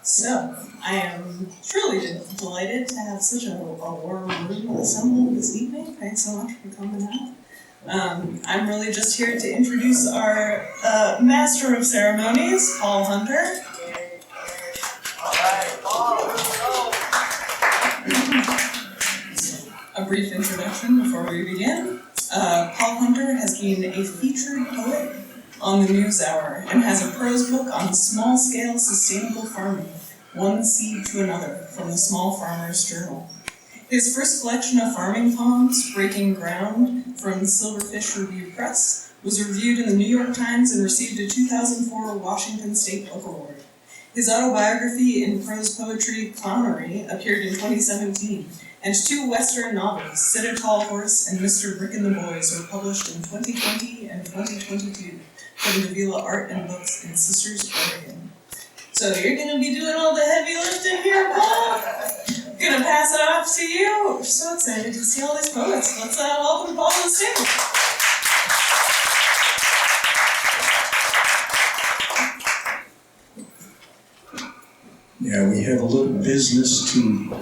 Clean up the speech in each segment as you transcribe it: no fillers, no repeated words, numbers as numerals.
So, I am truly delighted to have such a warm room assembled this evening. Thanks so much for coming out. I'm really just here to introduce our Master of Ceremonies, Paul Hunter. A brief introduction before we begin. Paul Hunter has been a featured poet on the NewsHour and has a prose book on small-scale sustainable farming, One Seed to Another, from the Small Farmer's Journal. His first collection of farming poems, Breaking Ground, from the Silverfish Review Press, was reviewed in the New York Times and received a 2004 Washington State Book Award. His autobiography in prose poetry, Clownery, appeared in 2017, and two Western novels, Sit a Tall Horse and Mr. Brick and the Boys, were published in 2020 and 2022 from Davila Art and Books in Sisters, Oregon. So you're going to be doing all the heavy lifting here, Paul? Going to pass it off to you. We're so excited to see all these poets. Let's welcome Paul to the stage. Yeah, we have a little business to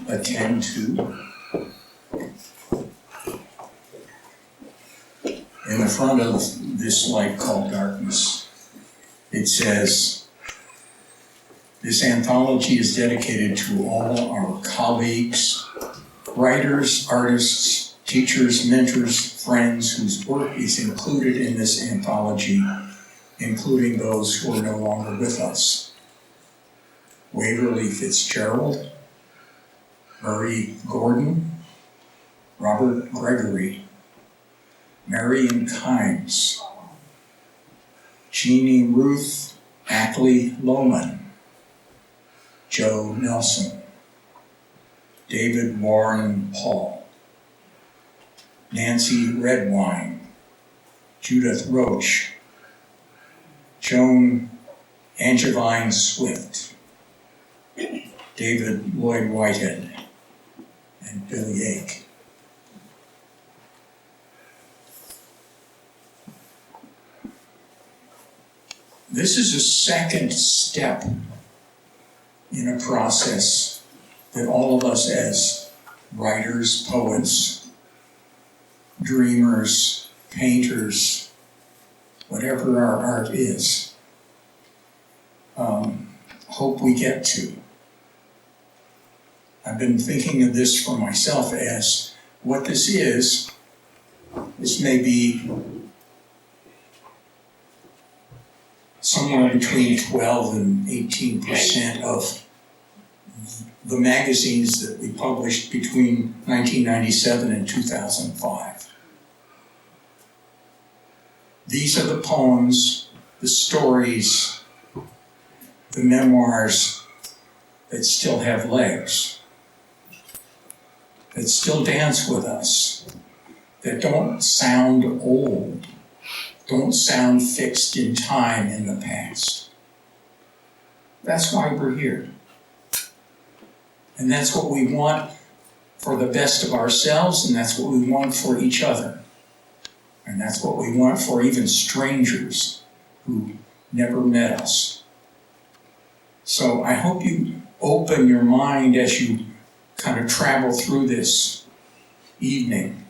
attend to. In the front of this light called darkness, it says, "This anthology is dedicated to all our colleagues, writers, artists, teachers, mentors, friends whose work is included in this anthology, including those who are no longer with us. Waverly Fitzgerld, Murray Gordon, Robert Gregory, Marion Kimes, Jeannie Ruth Ackley Lohmann, Joe Nelson, David Warren Paul, Nancy Redwine, Judith Roche, Joan Swift, David Lloyd Whitehead, and Bill Yake." This is a second step in a process that all of us as writers, poets, dreamers, painters, whatever our art is, hope we get to. I've been thinking of this for myself as what this is. This may be somewhere between 12 and 18% of the magazines that we published between 1997 and 2005. These are the poems, the stories, the memoirs that still have legs, that still dance with us, that don't sound old, don't sound fixed in time in the past. That's why we're here. And that's what we want for the best of ourselves, and that's what we want for each other. And that's what we want for even strangers who never met us. So I hope you open your mind as you kind of travel through this evening.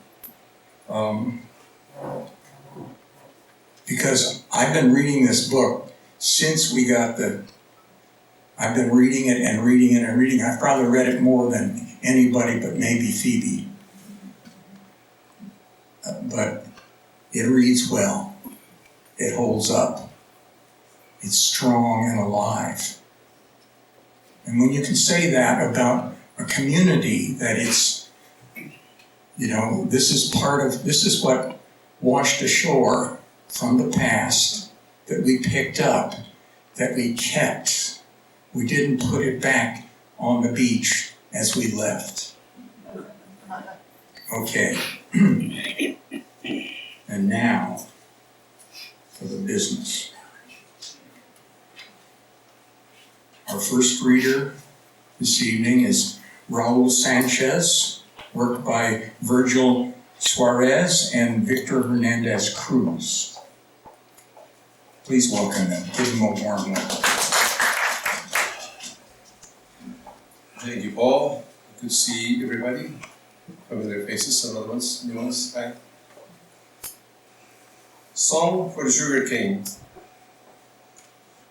Because I've been reading this book since we got I've been reading it and reading it and reading it. I've probably read it more than anybody but maybe Phoebe. But it reads well. It holds up. It's strong and alive. And when you can say that about a community, that it's, this is what washed ashore from the past, that we picked up, that we kept. We didn't put it back on the beach as we left. Okay. And now for the business. Our first reader this evening is Raúl Sánchez, work by Virgil Suarez and Victor Hernandez Cruz. Please welcome them. Give them a warm welcome. Thank you, Paul. Good to see everybody. Familiar faces, some other ones, new ones. Hi. Song for the Sugar Cane.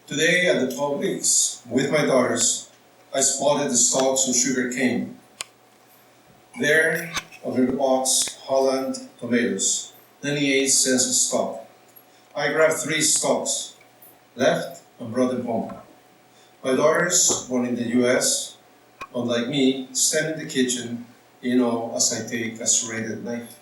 Today at the Publix with my daughters, I spotted the stalks of sugar cane. There, under the box, Holland tomatoes, 98 cents a stalk. I grabbed 3 stalks, left and brought them home. My daughters, born in the US, unlike me, stand in the kitchen in awe as I take a serrated knife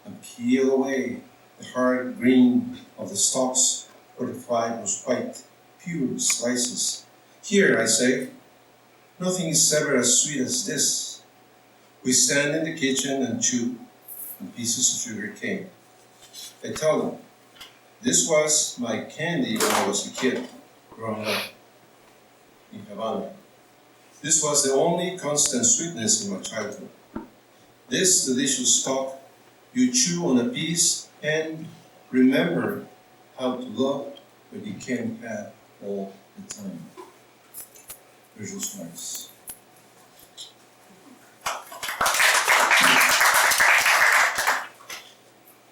and peel away the hard green of the stalks where the fibrous white, pure slices. Here, I say, nothing is ever as sweet as this. We stand in the kitchen and chew on pieces of sugar cane. I tell them, this was my candy when I was a kid, growing up in Havana. This was the only constant sweetness in my childhood. This delicious stalk, you chew on a piece and remember how to love what you can't have all the time. Visual Suarez.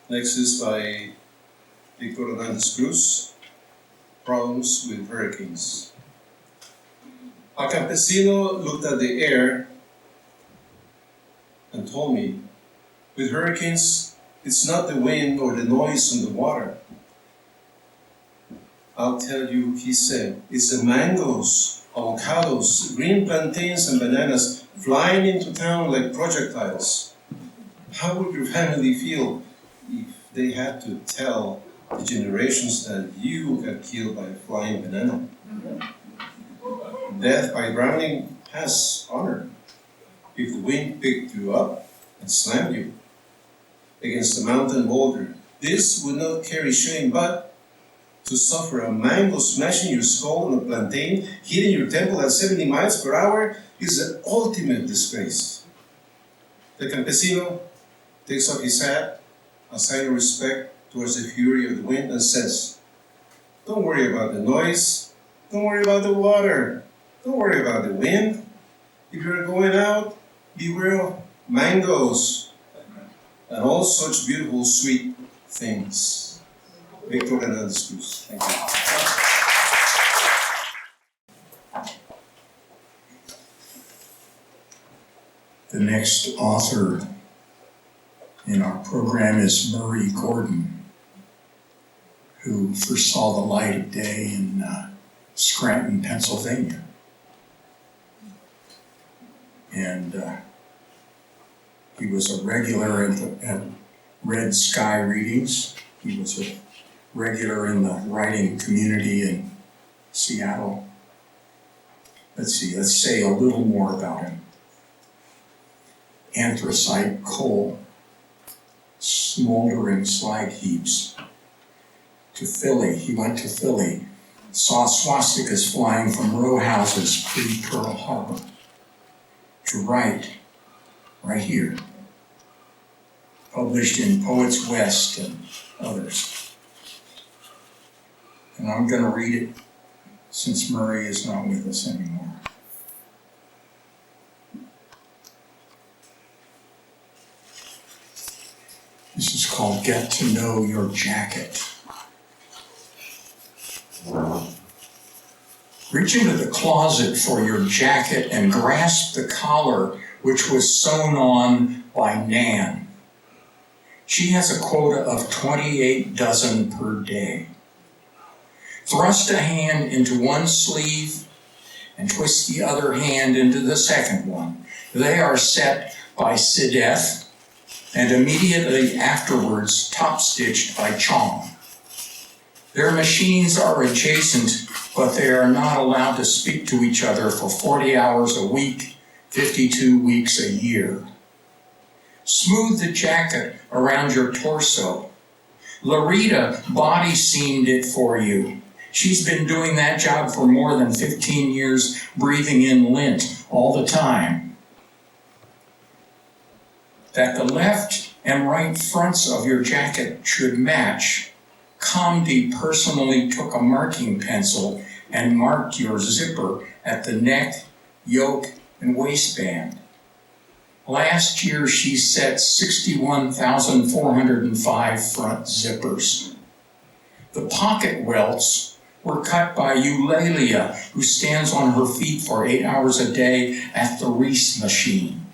Next is by Hernandez Cruz, Problems with Hurricanes. A campesino looked at the air and told me, with hurricanes, it's not the wind or the noise on the water. I'll tell you, he said, it's the mangoes, avocados, green plantains and bananas flying into town like projectiles. How would your family feel if they had to tell the generations that you got killed by a flying banana? Death by drowning has honor. If the wind picked you up and slammed you against a mountain boulder, this would not carry shame, but to suffer a mango smashing your skull on a plantain, hitting your temple at 70 miles per hour, is the ultimate disgrace. The campesino takes off his hat, a sign of respect towards the fury of the wind, and says, don't worry about the noise, don't worry about the water, don't worry about the wind. If you're going out, beware of mangoes and all such beautiful, sweet things. Victor Hernandez Cruz. Thank you. The next author in our program is Murray Gordon, who first saw the light of day in Scranton, Pennsylvania. And he was a regular at Red Sky readings. He was a regular in the writing community in Seattle. Let's say a little more about him. Anthracite coal, smoldering slag heaps. To Philly, he went to Philly, saw swastikas flying from row houses pre-Pearl Harbor. To Wright, right here, published in Poets West and others. And I'm going to read it since Murray is not with us anymore. This is called Get to Know Your Jacket. Reach into the closet for your jacket and grasp the collar which was sewn on by Nan. She has a quota of 28 dozen per day. Thrust a hand into one sleeve and twist the other hand into the second one. They are set by Sideth and immediately afterwards top-stitched by Chong. Their machines are adjacent, but they are not allowed to speak to each other for 40 hours a week, 52 weeks a year. Smooth the jacket around your torso. Larita body seamed it for you. She's been doing that job for more than 15 years, breathing in lint all the time. That the left and right fronts of your jacket should match. Comdy personally took a marking pencil and marked your zipper at the neck, yoke, and waistband. Last year, she set 61,405 front zippers. The pocket welts were cut by Eulalia, who stands on her feet for 8 hours a day at the Reese machine.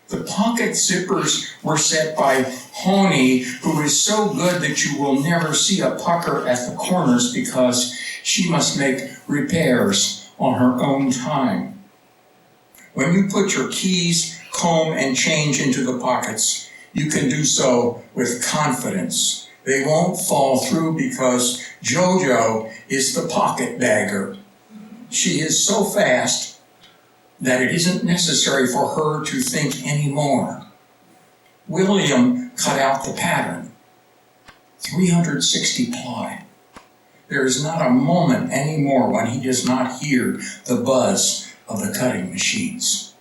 The pocket zippers were set by Honey, who is so good that you will never see a pucker at the corners because she must make repairs on her own time. When you put your keys, comb, and change into the pockets, you can do so with confidence. They won't fall through because JoJo is the pocket bagger. She is so fast that it isn't necessary for her to think anymore. William cut out the pattern, 360 ply. There is not a moment anymore when he does not hear the buzz of the cutting machines.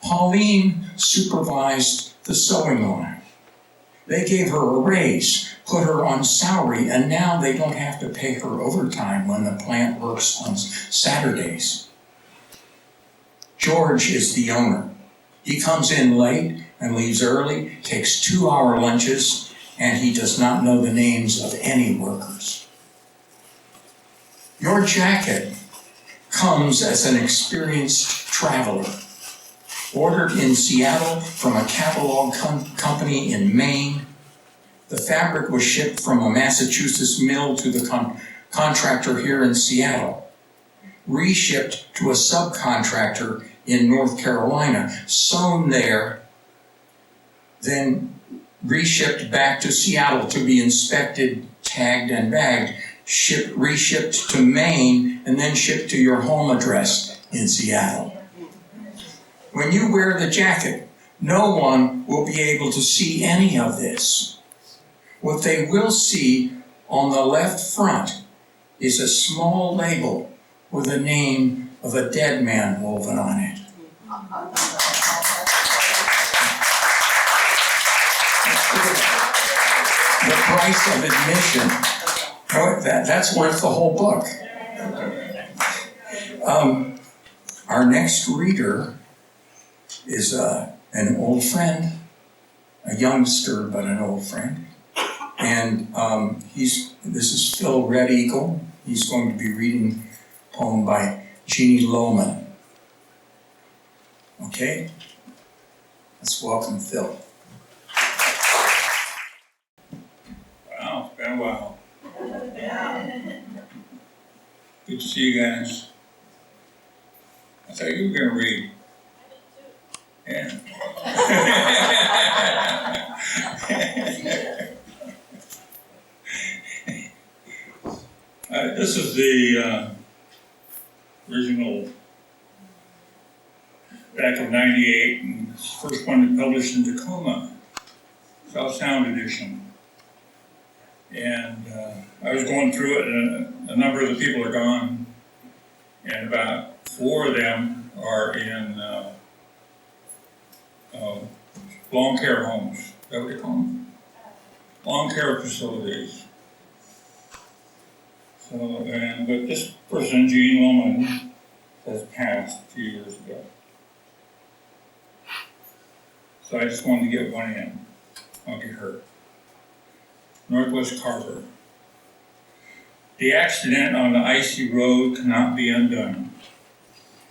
Pauline supervised the sewing line. They gave her a raise, put her on salary, and now they don't have to pay her overtime when the plant works on Saturdays. George is the owner. He comes in late and leaves early, takes 2-hour lunches, and he does not know the names of any workers. Your jacket comes as an experienced traveler, ordered in Seattle from a catalog company in Maine. The fabric was shipped from a Massachusetts mill to the contractor here in Seattle, reshipped to a subcontractor in North Carolina, sewn there, then reshipped back to Seattle to be inspected, tagged, and bagged, reshipped to Maine, and then shipped to your home address in Seattle. When you wear the jacket, no one will be able to see any of this. What they will see on the left front is a small label with the name of a dead man woven on it. The price of admission, that's worth the whole book. Our next reader is an old friend, a youngster but an old friend. And this is Phil Red Eagle. He's going to be reading a poem by Jeannie Lohmann. Okay? Let's welcome Phil. Wow, it's been a while. Good to see you guys. I thought you were going to read. Yeah. This is the original back of '98, and it's the first one published in Tacoma, South Sound edition. And I was going through it, and a number of the people are gone, and about 4 of them are in long care homes. Is that what they call them? Long care facilities. So, but this person, Jean Lohmann, has passed a few years ago. So I just wanted to get one in. I'll get her. Northwest Carver. The accident on the icy road cannot be undone.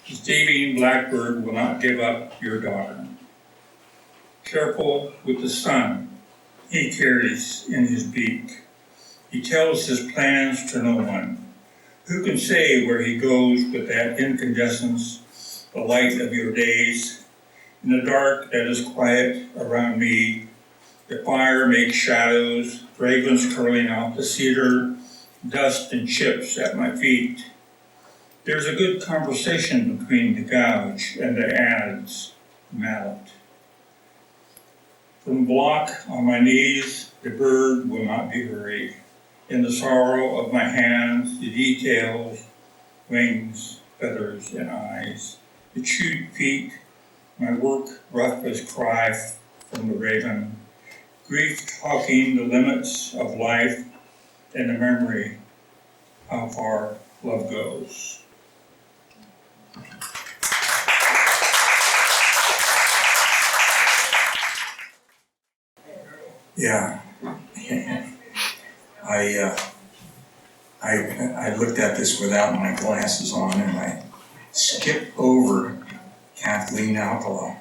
The staving blackbird will not give up your daughter. Careful with the sun he carries in his beak. He tells his plans to no one. Who can say where he goes with that incandescence, the light of your days? In the dark that is quiet around me, the fire makes shadows, fragrance curling off the cedar, dust and chips at my feet. There's a good conversation between the gouge and the adze mallet. From the block on my knees, the bird will not be hurried. In the sorrow of my hands, the details, wings, feathers, and eyes, the chewed feet, my work rough as cry from the raven, grief talking the limits of life and the memory how far love goes. Yeah. I looked at this without my glasses on, and I skipped over Kathleen Alcalá,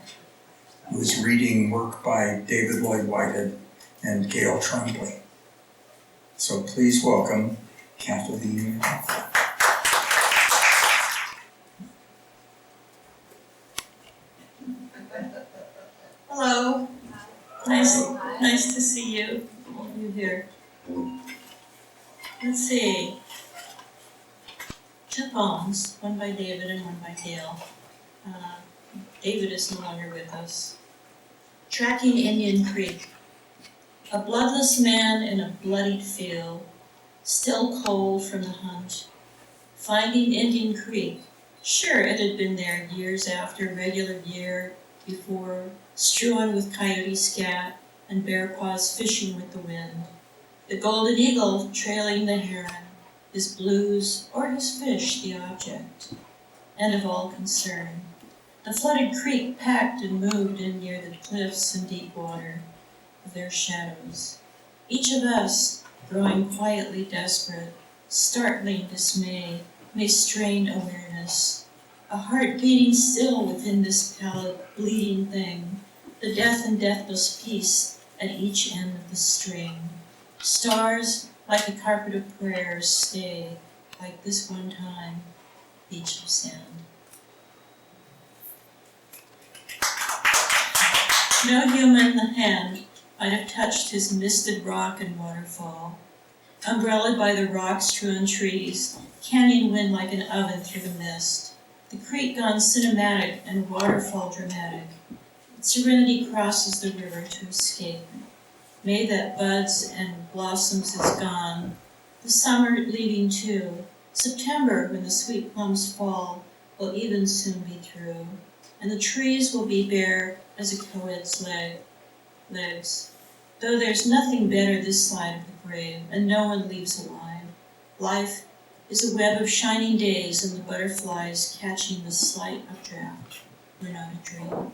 who was reading work by David Lloyd Whitehead and Gail Tremblay. So please welcome Kathleen Alcalá. Hello. Nice to see you. All of you here. Let's see. Two poems, one by David and one by Gail. David is no longer with us. Tracking Indian Creek. A bloodless man in a bloodied field, still cold from the hunt. Finding Indian Creek. Sure, it had been there years after regular year before, strewn with coyote scat and bear paws fishing with the wind. The golden eagle trailing the heron, his blues or his fish the object, and of all concern. The flooded creek packed and moved in near the cliffs and deep water of their shadows. Each of us, growing quietly desperate, startling dismay, may strain awareness. A heart beating still within this pallid, bleeding thing, the death and deathless peace at each end of the string. Stars, like a carpet of prayers, stay, like this one time, beach of sand. No human hand might have touched his misted rock and waterfall, umbrellaed by the rock-strewn trees, canyon wind like an oven through the mist. The creek gone cinematic and waterfall dramatic. Serenity crosses the river to escape. May that buds and blossoms is gone. The summer leaving too. September, when the sweet plums fall, will even soon be through. And the trees will be bare as a co-ed's legs. Though there's nothing better this side of the grave, and no one leaves alive. Life is a web of shining days, and the butterflies catching the slight updraft. We're not a dream.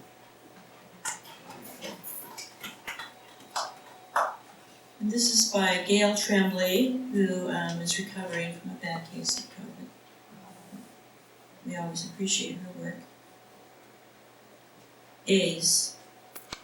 And this is by Gail Tremblay, who is recovering from a bad case of COVID. We always appreciate her work. Days.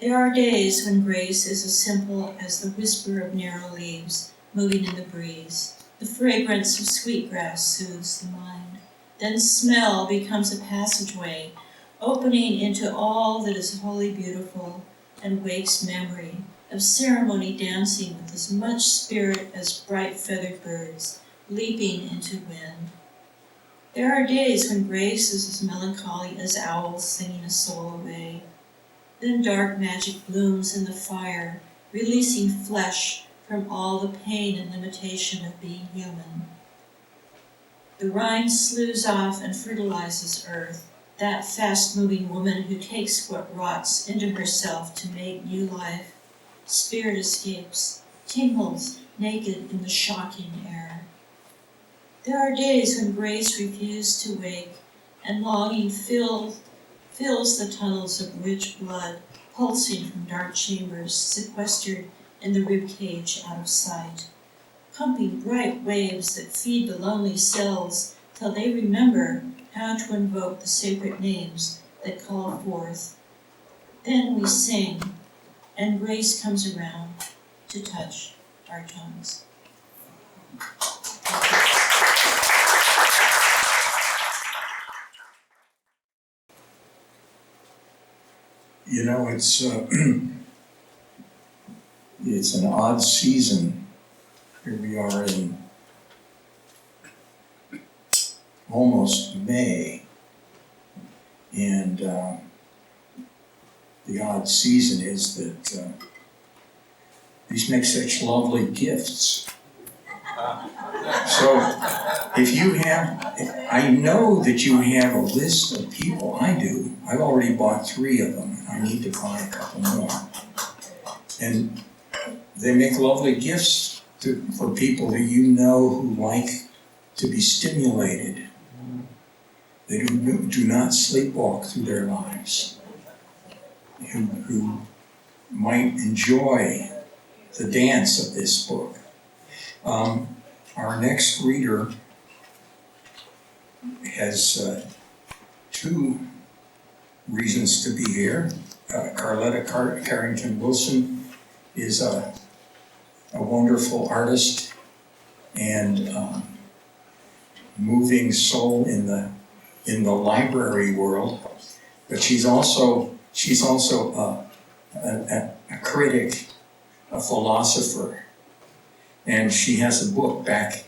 There are days when grace is as simple as the whisper of narrow leaves moving in the breeze. The fragrance of sweetgrass soothes the mind. Then smell becomes a passageway, opening into all that is wholly beautiful, and wakes memory of ceremony dancing with as much spirit as bright feathered birds leaping into wind. There are days when grace is as melancholy as owls singing a soul away. Then dark magic blooms in the fire, releasing flesh from all the pain and limitation of being human. The rind slews off and fertilizes earth, that fast-moving woman who takes what rots into herself to make new life. Spirit escapes, tingles naked in the shocking air. There are days when grace refused to wake, and longing fills the tunnels of rich blood, pulsing from dark chambers, sequestered in the ribcage out of sight, pumping bright waves that feed the lonely cells till they remember how to invoke the sacred names that call forth. Then we sing, and grace comes around to touch our tongues. You know, it's an odd season. Here we are in almost May, and the odd season is that these make such lovely gifts. So I know that you have a list of people. I do. I've already bought 3 of them. I need to buy a couple more. And they make lovely gifts for people that you know who like to be stimulated. They do not sleepwalk through their lives. Who might enjoy the dance of this book. Our next reader has two reasons to be here. Carletta Carrington Wilson is a wonderful artist and moving soul in the library world, but she's also a critic, a philosopher, and she has a book back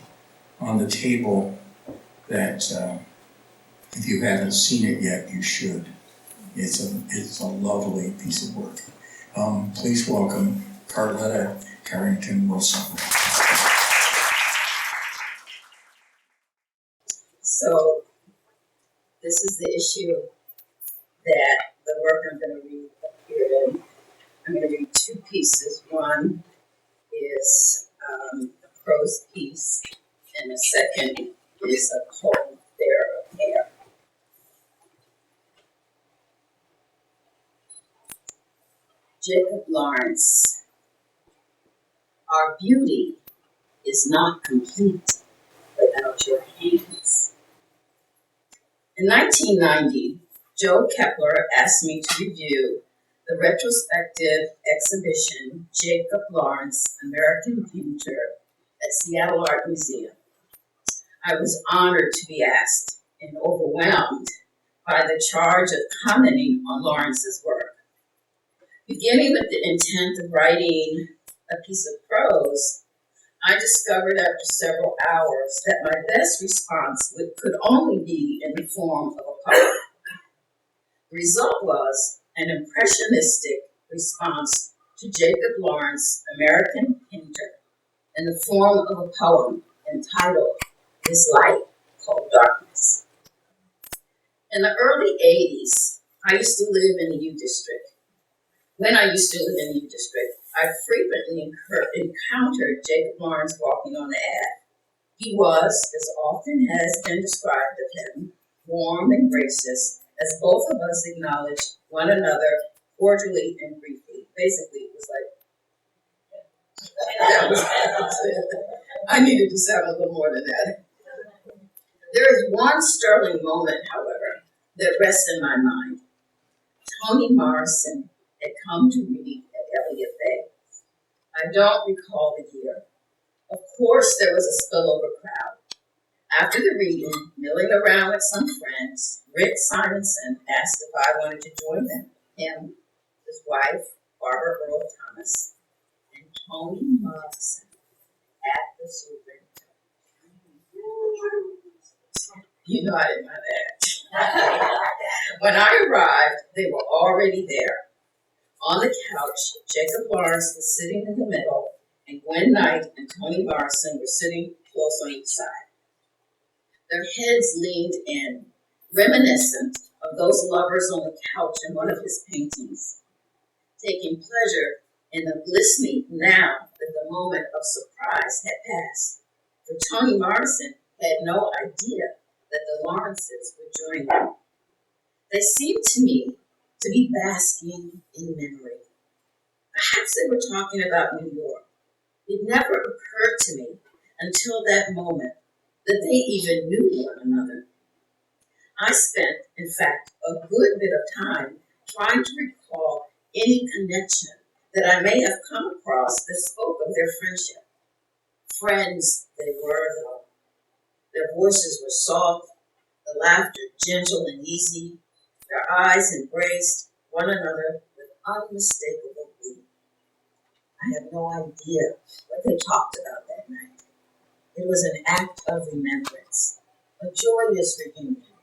on the table that if you haven't seen it yet, you should. It's a lovely piece of work. Please welcome Carletta Carrington Wilson. So this is the issue that the work I'm going to read appeared in. I'm going to read two pieces. One is a prose piece, and the second is a poem, There of Air. Jacob Lawrence. Our beauty is not complete without your hands. In 1990, Joe Kepler asked me to review the retrospective exhibition Jacob Lawrence, American Painter, at Seattle Art Museum. I was honored to be asked and overwhelmed by the charge of commenting on Lawrence's work. Beginning with the intent of writing a piece of prose, I discovered after several hours that my best response could only be in the form of a poem. The result was an impressionistic response to Jacob Lawrence, American Painter, in the form of a poem entitled His Light Called Darkness. In the early 80s, I used to live in the U District. When I used to live in the U District, I frequently encountered Jacob Lawrence walking on the Ave. He was, as often has been described of him, warm and gracious, as both of us acknowledged one another cordially and briefly. Basically, it was like, that was I needed to sound a little more than that. There is one sterling moment, however, that rests in my mind. Toni Morrison had come to read at Elliott Bay. I don't recall the year. Of course, there was a spillover crowd. After the reading, milling around with some friends, Rick Simonson asked if I wanted to join them. Him, his wife, Barbara Earl Thomas, and Toni Morrison at the Suarez. You know I didn't know that. When I arrived, they were already there. On the couch, Jacob Lawrence was sitting in the middle, and Gwen Knight and Toni Morrison were sitting close on each side. Their heads leaned in, reminiscent of those lovers on the couch in one of his paintings, taking pleasure in the glistening now that the moment of surprise had passed. For Toni Morrison had no idea that the Lawrences would join them. They seemed to me to be basking in memory. Perhaps they were talking about New York. It never occurred to me until that moment that they even knew one another. I spent, in fact, a good bit of time trying to recall any connection that I may have come across that spoke of their friendship. Friends they were, though. Their voices were soft, the laughter gentle and easy. Their eyes embraced one another with unmistakable glee. I have no idea what they talked about that night. It was an act of remembrance, a joyous reunion,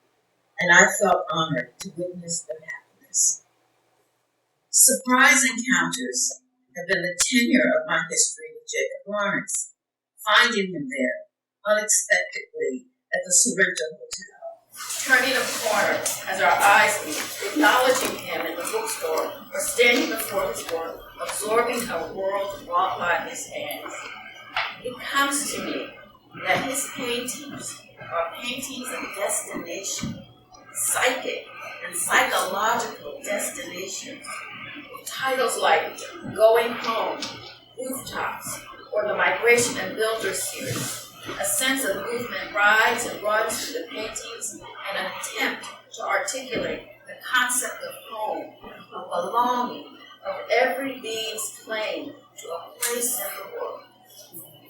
and I felt honored to witness their happiness. Surprise encounters have been the tenure of my history with Jacob Lawrence, finding him there unexpectedly at the Sorrento Hotel. Turning a corner as our eyes meet, acknowledging him in the bookstore or standing before his work, absorbing a world wrought by his hands. It comes to me that his paintings are paintings of destination, psychic and psychological destinations. Titles like Going Home, rooftops, or the Migration and Builders series. A sense of movement rides and runs through the paintings, and an attempt to articulate the concept of home, of belonging, of every being's claim to a place in the world.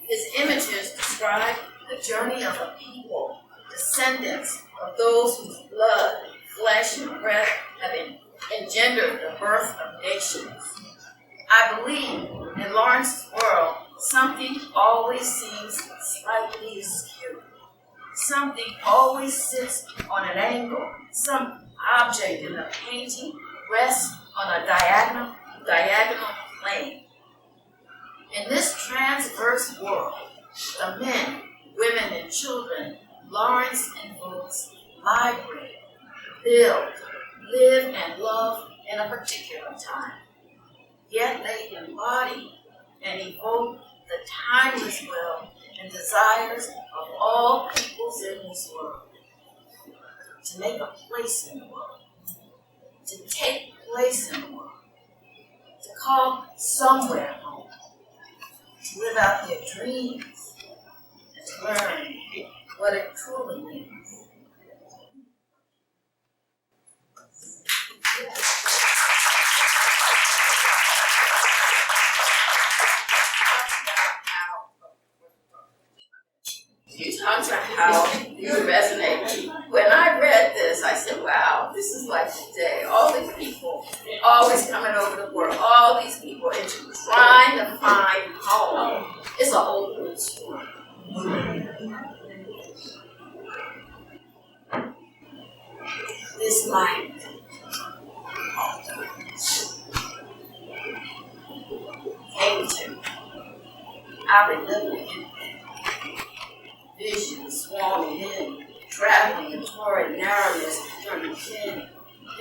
His images describe the journey of a people, descendants of those whose blood, flesh, and breath have engendered the birth of nations. I believe in Lawrence's world, something always seems slightly askew. Something always sits on an angle. Some object in the painting rests on a diagonal plane. In this transverse world, the men, women, and children, Lawrence invokes migrate, build, live, and love in a particular time. Yet they embody and evoke the timeless will and desires of all peoples in this world. To make a place in the world, to take place in the world, to call somewhere home, to live out their dreams, and to learn what it truly means. You talked about how you resonate. When I read this, I said, wow, this is like today. All these people always coming over the world, all these people into trying to find home. It's a whole good story. This light came to me. I remember it. Visions swarming in, traveling in torrid narrowness, turning thin,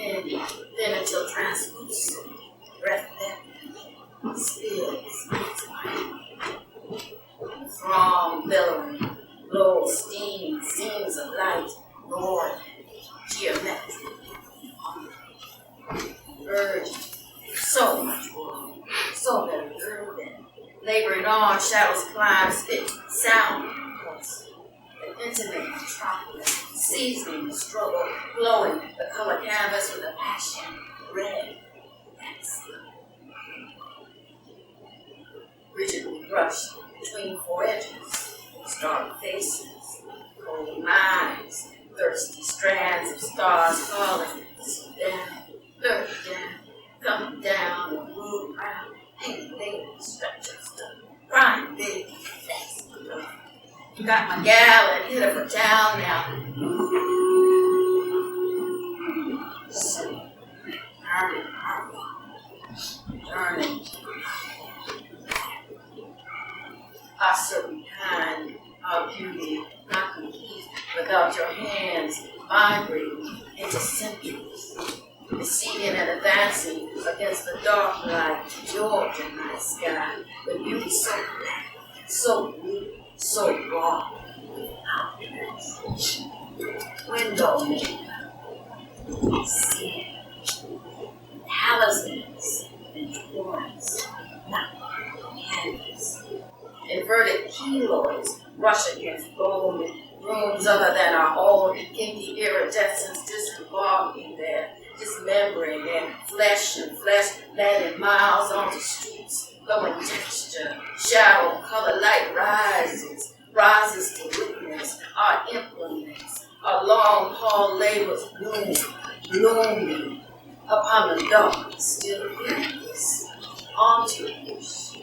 until translucent, breathtaking, spills, throng billowing, low steam, seams of light, roaring, geometric, urging, so much more, so very urban, laboring on, shadows climb, spit, sound, an intimate metropolis, seasoning the struggle, glowing the color canvas with a passion, red and silver. Rigidly brushed between four edges, stark faces, cold minds, thirsty strands of stars falling, down, lurking down, coming down, and moving around, hanging late, structured stuff, crying big, fast. You got my gal and hit her for town now. Turning. A certain kind of beauty, not complete without your hands vibrating into centuries, receding and advancing against the dark light, Georgian night sky, with beauty so black, so blue, so raw, without limits. Window maker, sea, talismans, and torrents, not canvas. Inverted keloids rush against gold rooms other than our own, empty iridescence disembarking there, dismembering their flesh and flesh, landing miles onto streets, glowing texture, shadow, color, light rises to witness our implements, our long haul labors blooming upon the dark, still canvas, onto which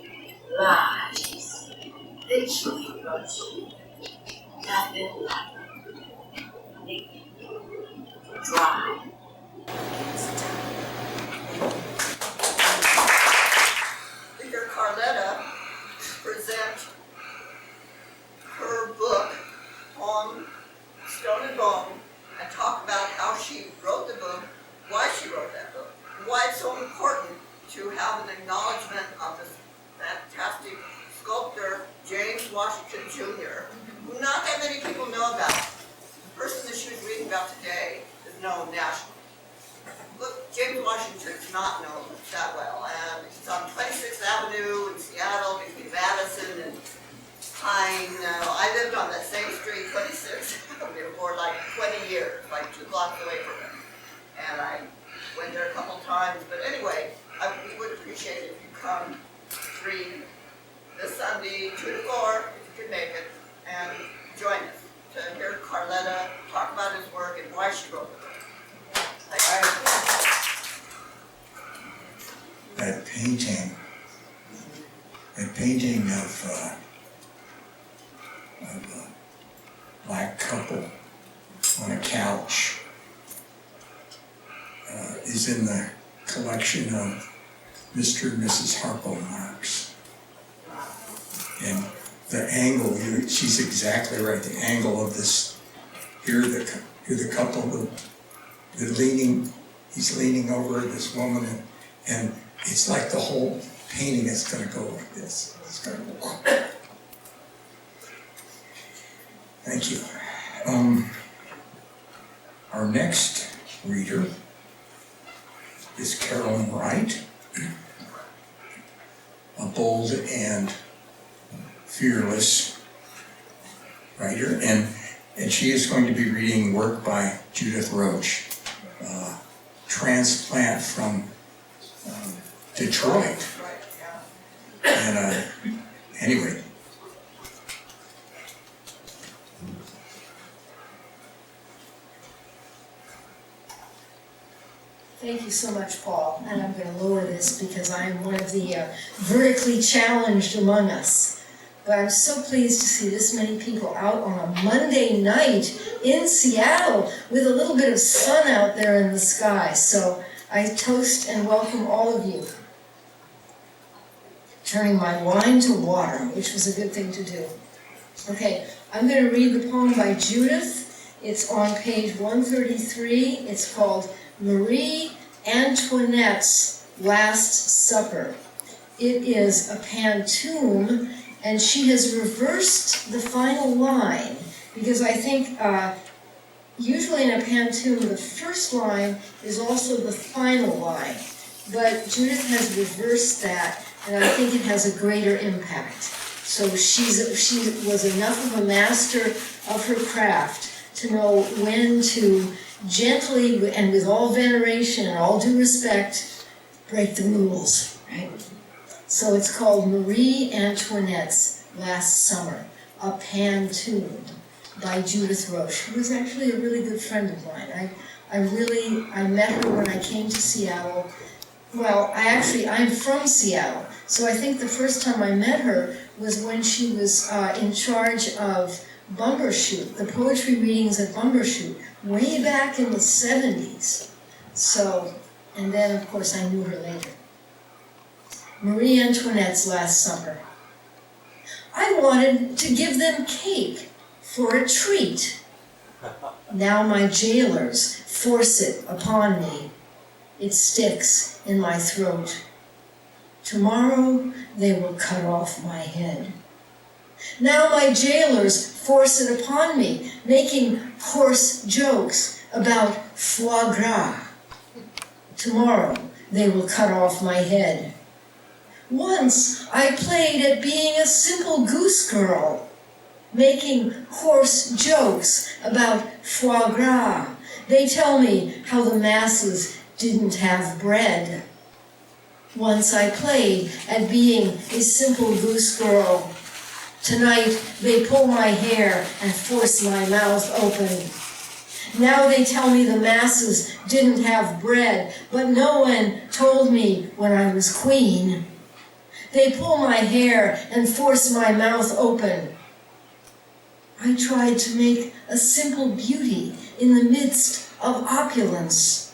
lies. They truly rush, nothing like naked, dry, against time. Speaker Carletta present her book, Poem, Stone and Bone, and talk about how she wrote the book, why she wrote that book, and why it's so important to have an acknowledgement of this fantastic sculptor, James Washington Jr., who not that many people know about. The person that she was reading about today is known nationally. Look, James Washington's not known that well, and it's on 26th Avenue in Seattle between Madison and Pine. I lived on that same street, 26th Avenue, for like 20 years, like 2 blocks away from it. And I went there a couple times, but anyway, we would appreciate it if you come free this Sunday, 2 to 4, if you can make it, and join us to hear Carletta talk about his work and why she wrote the book. That painting of a black couple on a couch is in the collection of Mr. and Mrs. Harpo Marx. And the angle, she's exactly right, the angle of this, here the couple, he's leaning over this woman, and it's like the whole painting is going to go like this. It's going to go. Thank you. Our next reader is Carolyne Wright, a bold and fearless writer, and she is going to be reading work by Judith Roche, transplant from Detroit. And anyway. Thank you so much, Paul. And I'm going to lower this because I am one of the vertically challenged among us. But I'm so pleased to see this many people out on a Monday night in Seattle with a little bit of sun out there in the sky. So I toast and welcome all of you. Turning my wine to water, which was a good thing to do. Okay, I'm going to read the poem by Judith. It's on page 133. It's called Marie Antoinette's Last Supper. It is a pantoum, and she has reversed the final line, because I think usually in a pantoum the first line is also the final line, but Judith has reversed that, and I think it has a greater impact. So she was enough of a master of her craft to know when to gently and with all veneration and all due respect break the rules, right? So it's called Marie Antoinette's Last Summer, a pantoum by Judith Roche, who was actually a really good friend of mine. I met her when I came to Seattle. Well, I'm from Seattle, so I think the first time I met her was when she was in charge of Bumbershoot, the poetry readings at Bumbershoot, way back in the 70s. So, and then of course I knew her later. Marie Antoinette's Last Supper. I wanted to give them cake for a treat. Now my jailers force it upon me. It sticks in my throat. Tomorrow they will cut off my head. Now my jailers force it upon me, making coarse jokes about foie gras. Tomorrow they will cut off my head. Once I played at being a simple goose girl, making coarse jokes about foie gras. They tell me how the masses didn't have bread. Once I played at being a simple goose girl. Tonight they pull my hair and force my mouth open. Now they tell me the masses didn't have bread, but no one told me when I was queen. They pull my hair and force my mouth open. I tried to make a simple beauty in the midst of opulence.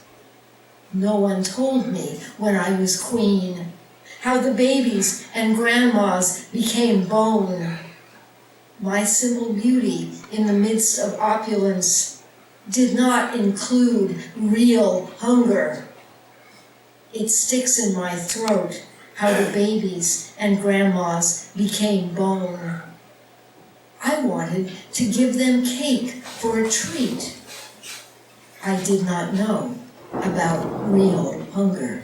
No one told me when I was queen how the babies and grandmas became bone. My simple beauty in the midst of opulence did not include real hunger. It sticks in my throat how the babies and grandmas became bone. I wanted to give them cake for a treat. I did not know about real hunger.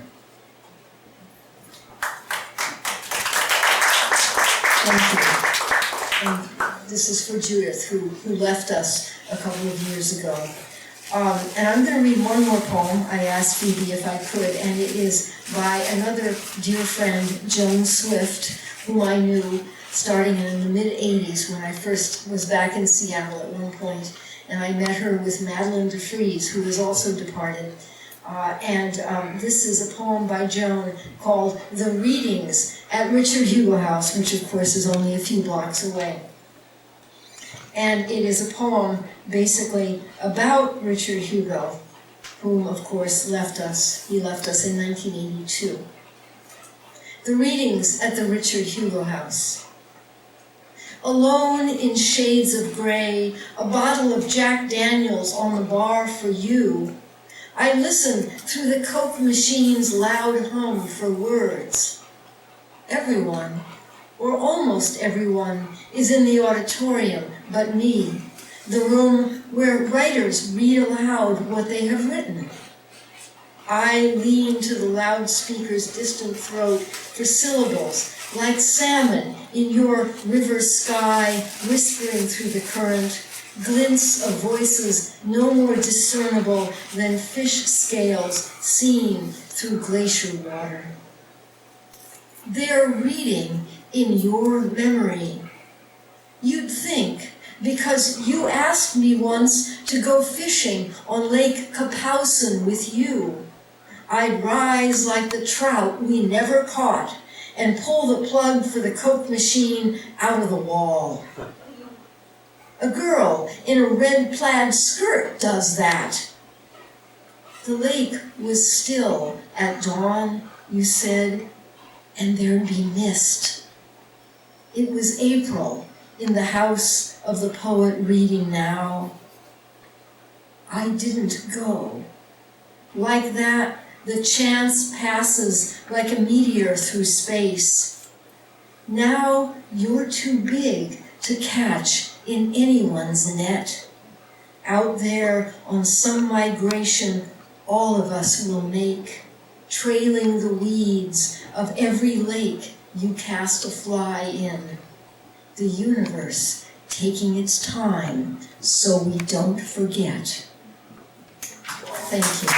Thank you. And this is for Judith, who left us a couple of years ago. And I'm going to read one more poem. I asked Phoebe if I could, and it is by another dear friend, Joan Swift, whom I knew starting in the mid-'80s when I first was back in Seattle at one point, and I met her with Madeline DeFries, who has also departed. This is a poem by Joan called The Readings at Richard Hugo House, which of course is only a few blocks away. And it is a poem basically about Richard Hugo, whom of course left us. He left us in 1982. The Readings at the Richard Hugo House. Alone in shades of gray, a bottle of Jack Daniels on the bar for you, I listen through the Coke machine's loud hum for words. Everyone, or almost everyone, is in the auditorium but me, the room where writers read aloud what they have written. I lean to the loudspeaker's distant throat for syllables like salmon in your river sky whispering through the current, glints of voices no more discernible than fish scales seen through glacier water. They're reading in your memory. You'd think, because you asked me once to go fishing on Lake Kapowsin with you, I'd rise like the trout we never caught and pull the plug for the Coke machine out of the wall. A girl in a red plaid skirt does that. The lake was still at dawn, you said, and there'd be mist. It was April in the house of the poet reading now. I didn't go. Like that, the chance passes like a meteor through space. Now you're too big to catch in anyone's net. Out there on some migration all of us will make, trailing the weeds of every lake you cast a fly in. The universe taking its time so we don't forget. Thank you.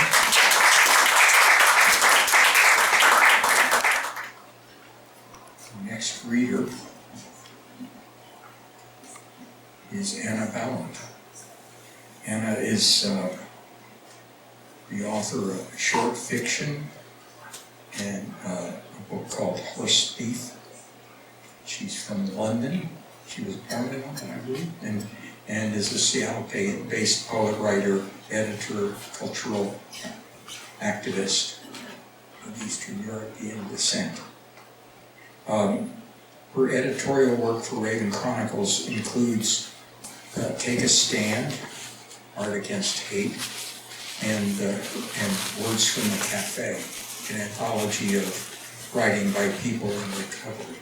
Next reader is Anna Bálint. Anna is the author of short fiction and a book called Horse Thief. She's from London. She was born in London, I believe, and is a Seattle-based poet, writer, editor, cultural activist of Eastern European descent. Her editorial work for Raven Chronicles includes Take a Stand, Art Against Hate, and Words from the Cafe, an anthology of writing by people in recovery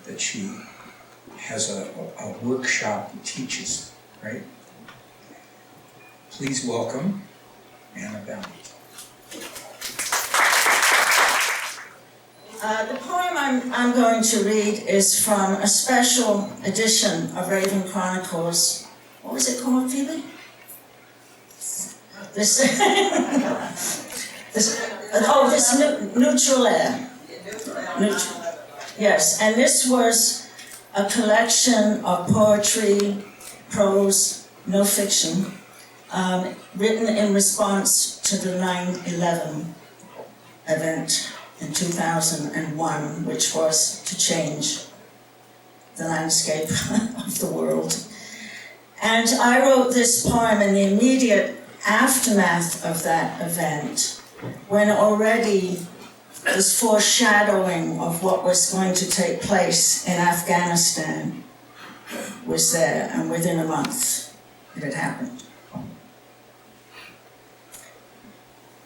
that she has a workshop that teaches, right? Please welcome Anna Bálint. The poem I'm going to read is from a special edition of Raven Chronicles. What was it called, Phoebe? This Neutral Air. Yes, and this was a collection of poetry, prose, no fiction, written in response to the 9/11 event in 2001, which was to change the landscape of the world. And I wrote this poem in the immediate aftermath of that event, when already this foreshadowing of what was going to take place in Afghanistan was there, and within a month it had happened.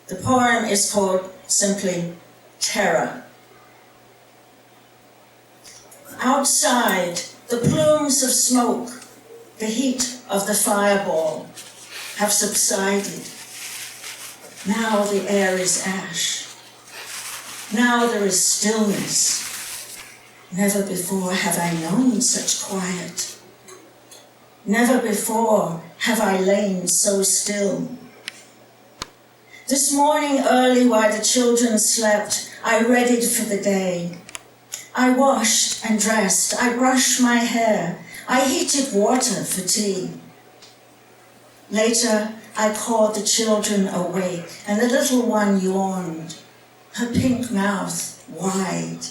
The poem is called simply Terror. Outside, the plumes of smoke, the heat of the fireball have subsided. Now the air is ash. Now there is stillness. Never before have I known such quiet. Never before have I lain so still. This morning early while the children slept, I readied for the day. I washed and dressed, I brushed my hair, I heated water for tea. Later, I called the children awake, and the little one yawned, her pink mouth wide.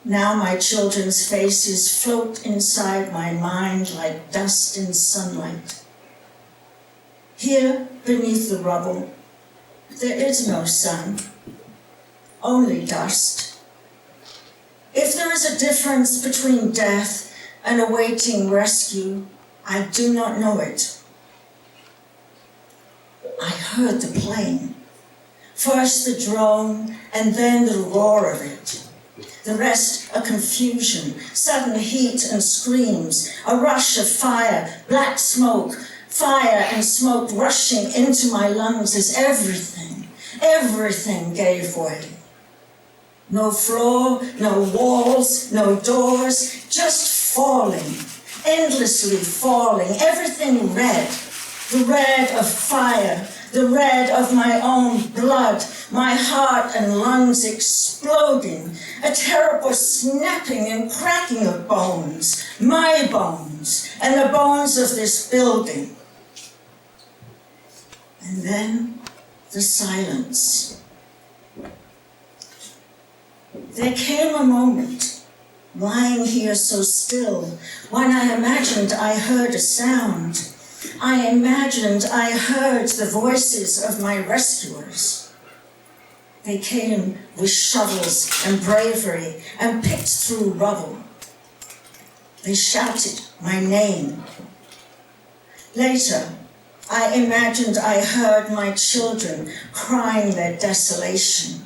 Now my children's faces float inside my mind like dust in sunlight. Here, beneath the rubble, there is no sun, only dust. If there is a difference between death and awaiting rescue, I do not know it. I heard the plane, first the drone and then the roar of it. The rest a confusion, sudden heat and screams, a rush of fire, black smoke, fire and smoke rushing into my lungs as everything gave way. No floor, no walls, no doors, just falling, endlessly falling, everything red, the red of fire, the red of my own blood, my heart and lungs exploding, a terrible snapping and cracking of bones, my bones, and the bones of this building. And then the silence. There came a moment, lying here so still, when I imagined I heard a sound. I imagined I heard the voices of my rescuers. They came with shovels and bravery and picked through rubble. They shouted my name. Later, I imagined I heard my children crying their desolation.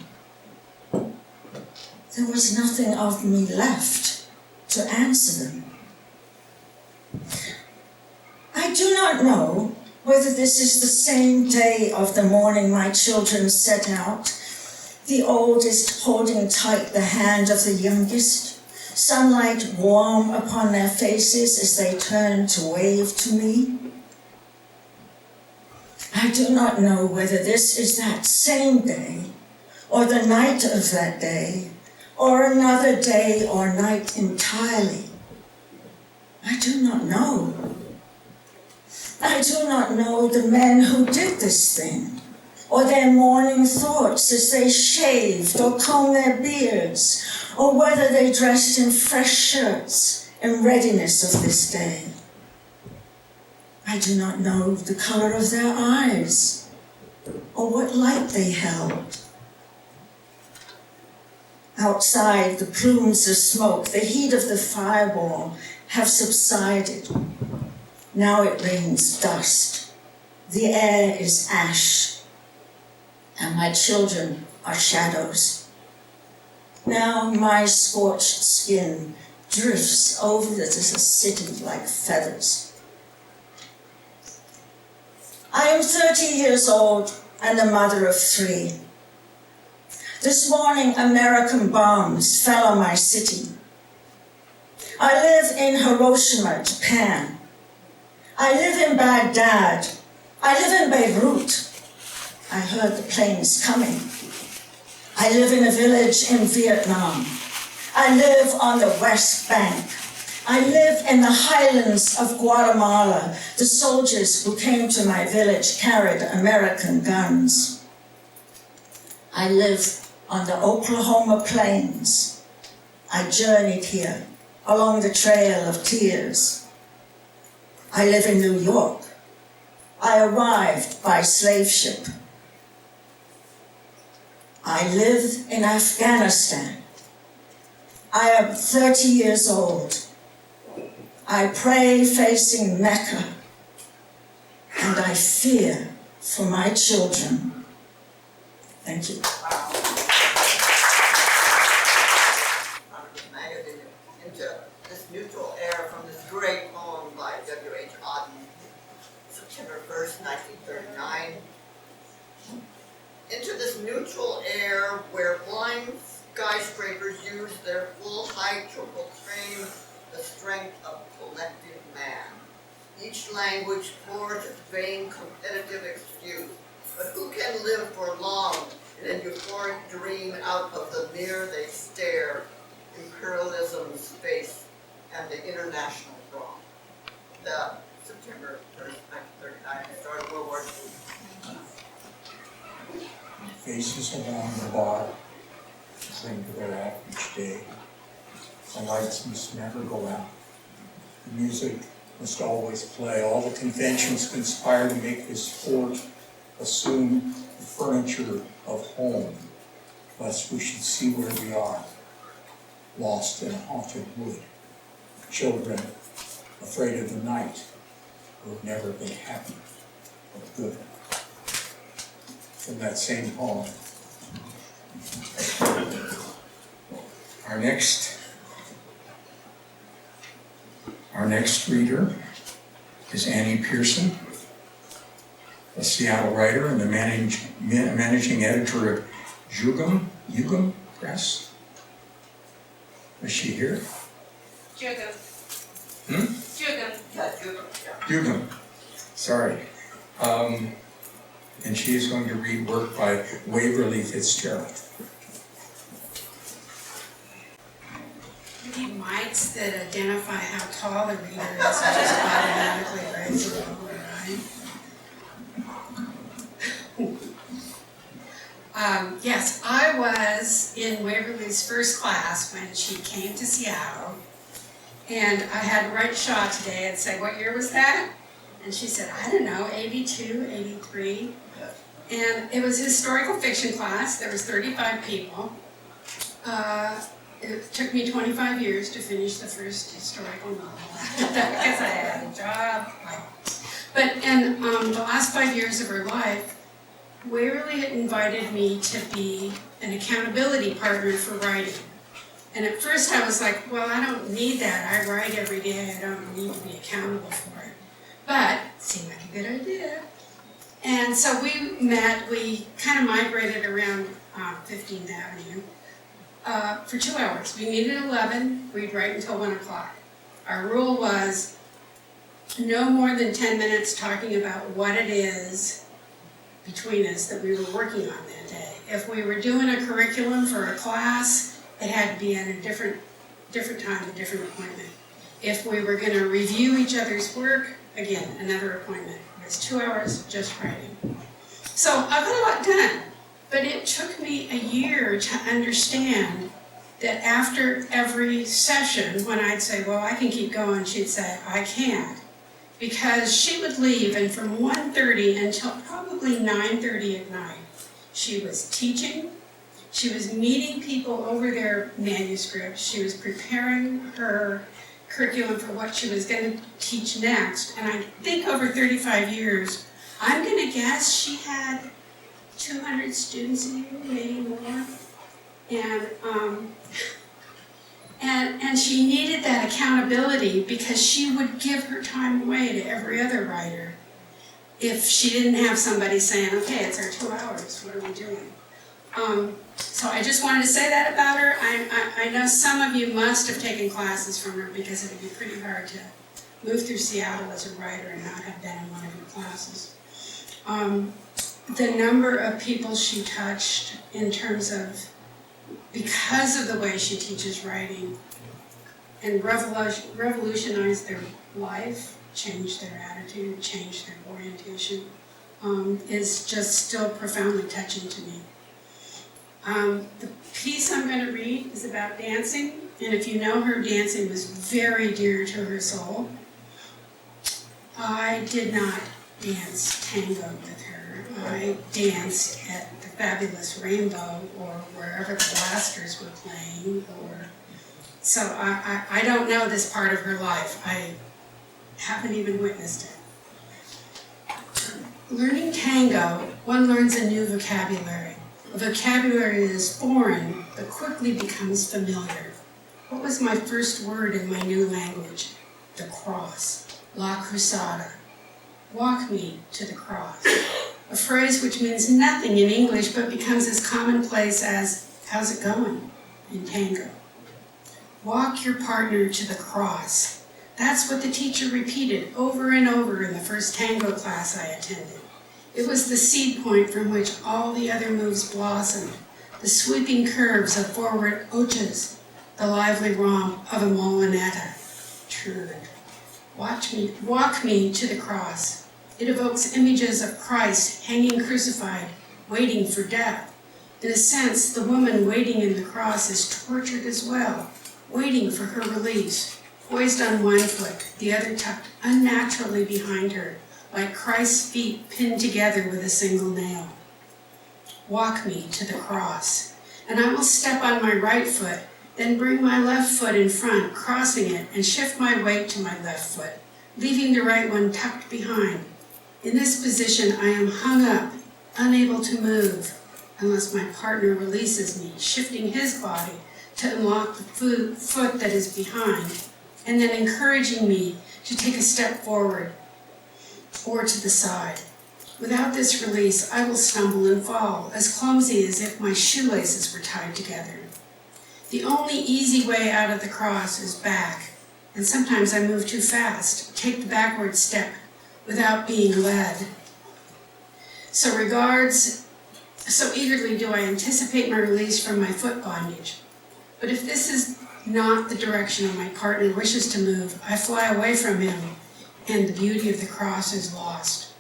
There was nothing of me left to answer them. I do not know whether this is the same day of the morning my children set out, the oldest holding tight the hand of the youngest, sunlight warm upon their faces as they turned to wave to me. I do not know whether this is that same day, or the night of that day, or another day or night entirely. I do not know. I do not know the men who did this thing, or their morning thoughts as they shaved or combed their beards, or whether they dressed in fresh shirts in readiness of this day. I do not know the color of their eyes, or what light they held. Outside, the plumes of smoke, the heat of the fireball have subsided. Now it rains dust. The air is ash, and my children are shadows. Now my scorched skin drifts over the city like feathers. I am 30 years old and the mother of 3. This morning, American bombs fell on my city. I live in Hiroshima, Japan. I live in Baghdad. I live in Beirut. I heard the planes coming. I live in a village in Vietnam. I live on the West Bank. I live in the highlands of Guatemala. The soldiers who came to my village carried American guns. I live on the Oklahoma plains. I journeyed here along the Trail of Tears. I live in New York. I arrived by slave ship. I live in Afghanistan. I am 30 years old. I pray facing Mecca, and I fear for my children. Thank you. Into this neutral air from this great poem by W.H. Auden, September 1st, 1939. into this neutral air where blind skyscrapers use their full height to proclaim the strength of collective man. Each language pours its vain competitive excuse, but who can live for long in an euphoric dream out of the mirror they stare, imperialism's face and the international wrong? The September 1st, 1939, started World War II. Faces along the bar seem to go out each day. The lights must never go out. The music must always play. All the conventions conspire to make this fort assume the furniture of home, lest we should see where we are, lost in a haunted wood. Children afraid of the night who have never been happy or good. From that same poem. Our next reader is Annie Pearson, a Seattle writer and the managing editor of Yugam Press. Is she here? Jugam. Yeah, Yugam. Sorry. And she is going to read work by Waverly Fitzgerald. We need mics that identify how tall the reader is, which just automatically raise it over, right? Yes, I was in Waverly's first class when she came to Seattle, and I had to write Shaw today and say, what year was that? And she said, I don't know, 82, 83. And it was a historical fiction class. There was 35 people. It took me 25 years to finish the first historical novel after that because I had a job. But in the last 5 years of her life, Waverly had invited me to be an accountability partner for writing. And at first I was like, well, I don't need that. I write every day. I don't need to be accountable for it. But it seemed like a good idea. And so we met, we kind of migrated around 15th Avenue for 2 hours. We meet at 11, we'd write until 1 o'clock. Our rule was no more than 10 minutes talking about what it is between us that we were working on that day. If we were doing a curriculum for a class, it had to be at a different time, a different appointment. If we were going to review each other's work, again, another appointment. It was 2 hours just writing. So I got a lot done, but it took me a year to understand that after every session, when I'd say, well, I can keep going, she'd say, I can't. Because she would leave, and from 1:30 until probably 9:30 at night, she was teaching, she was meeting people over their manuscripts, she was preparing her curriculum for what she was going to teach next. And I think over 35 years, I'm going to guess she had 200 students a year, maybe more. And she needed that accountability because she would give her time away to every other writer if she didn't have somebody saying, okay, it's our 2 hours, what are we doing? So I just wanted to say that about her. I know some of you must have taken classes from her because it would be pretty hard to move through Seattle as a writer and not have been in one of your classes. The number of people she touched in terms of, because of the way she teaches writing, and revolutionized their life, changed their attitude, changed their orientation, is just still profoundly touching to me. The piece I'm going to read is about dancing, and if you know her, dancing was very dear to her soul. I did not dance tango with her. I danced at the Fabulous Rainbow or wherever the Blasters were playing. So I don't know this part of her life. I haven't even witnessed it. Learning tango, one learns a new vocabulary. A vocabulary that is foreign, but quickly becomes familiar. What was my first word in my new language? The cross. La cruzada. Walk me to the cross. a phrase which means nothing in English but becomes as commonplace as, how's it going, in tango. Walk your partner to the cross. That's what the teacher repeated over and over in the first tango class I attended. It was the seed point from which all the other moves blossomed, the sweeping curves of forward ochas, the lively romp of a molinetta. Turn. Walk me to the cross. It evokes images of Christ hanging crucified, waiting for death. In a sense, the woman waiting in the cross is tortured as well, waiting for her release, poised on one foot, the other tucked unnaturally behind her, like Christ's feet pinned together with a single nail. Walk me to the cross, and I will step on my right foot, then bring my left foot in front, crossing it, and shift my weight to my left foot, leaving the right one tucked behind. In this position, I am hung up, unable to move, unless my partner releases me, shifting his body to unlock the foot that is behind, and then encouraging me to take a step forward or to the side. Without this release, I will stumble and fall, as clumsy as if my shoelaces were tied together. The only easy way out of the cross is back, and sometimes I move too fast, take the backward step without being led. So eagerly do I anticipate my release from my foot bondage. But if this is not the direction my partner wishes to move, I fly away from him, and the beauty of the cross is lost.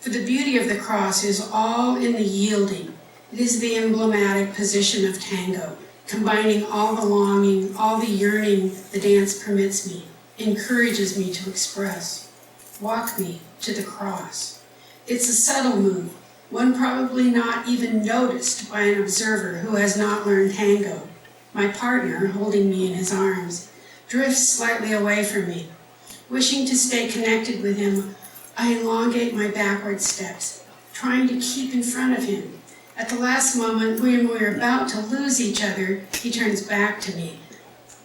For the beauty of the cross is all in the yielding. It is the emblematic position of tango, combining all the longing, all the yearning the dance permits me, encourages me to express. Walk me to the cross. It's a subtle move, one probably not even noticed by an observer who has not learned tango. My partner, holding me in his arms, drifts slightly away from me. Wishing to stay connected with him, I elongate my backward steps, trying to keep in front of him. At the last moment, when we're about to lose each other, he turns back to me.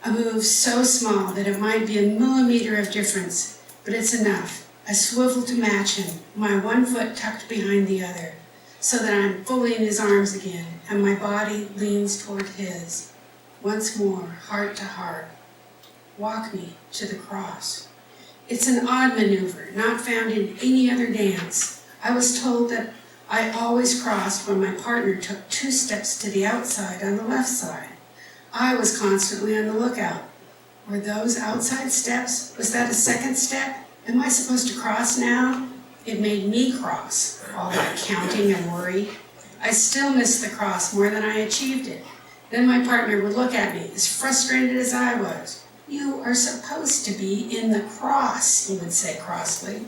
A move so small that it might be a millimeter of difference, but it's enough. I swivel to match him, my one foot tucked behind the other, so that I'm fully in his arms again, and my body leans toward his. Once more, heart to heart. Walk me to the cross. It's an odd maneuver, not found in any other dance. I was told that I always crossed when my partner took 2 steps to the outside on the left side. I was constantly on the lookout. Were those outside steps? Was that a second step? Am I supposed to cross now? It made me cross, all that counting and worry. I still missed the cross more than I achieved it. Then my partner would look at me, as frustrated as I was. "You are supposed to be in the cross," he would say crossly,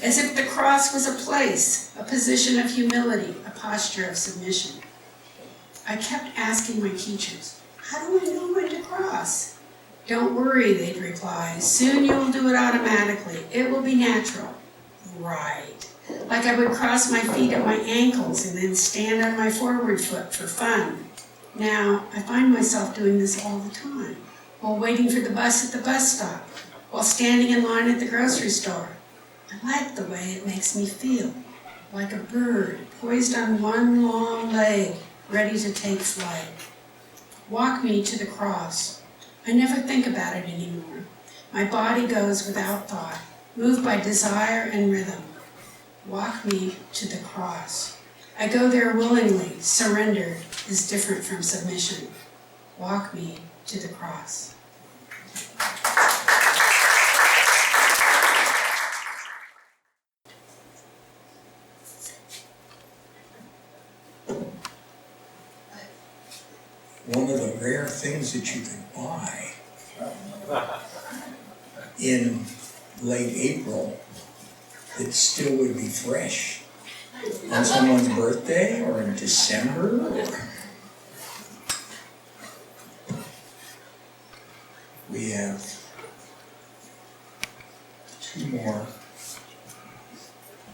as if the cross was a place, a position of humility, a posture of submission. I kept asking my teachers, "How do I know when to cross?" "Don't worry," they'd reply. "Soon you will do it automatically. It will be natural." Right. Like I would cross my feet at my ankles and then stand on my forward foot for fun. Now, I find myself doing this all the time, while waiting for the bus at the bus stop, while standing in line at the grocery store. I like the way it makes me feel, like a bird poised on one long leg, ready to take flight. Walk me to the cross. I never think about it anymore. My body goes without thought, moved by desire and rhythm. Walk me to the cross. I go there willingly. Surrender is different from submission. Walk me to the cross. One of the rare things that you can buy in late April that still would be fresh on someone's birthday or in December. We have 2 more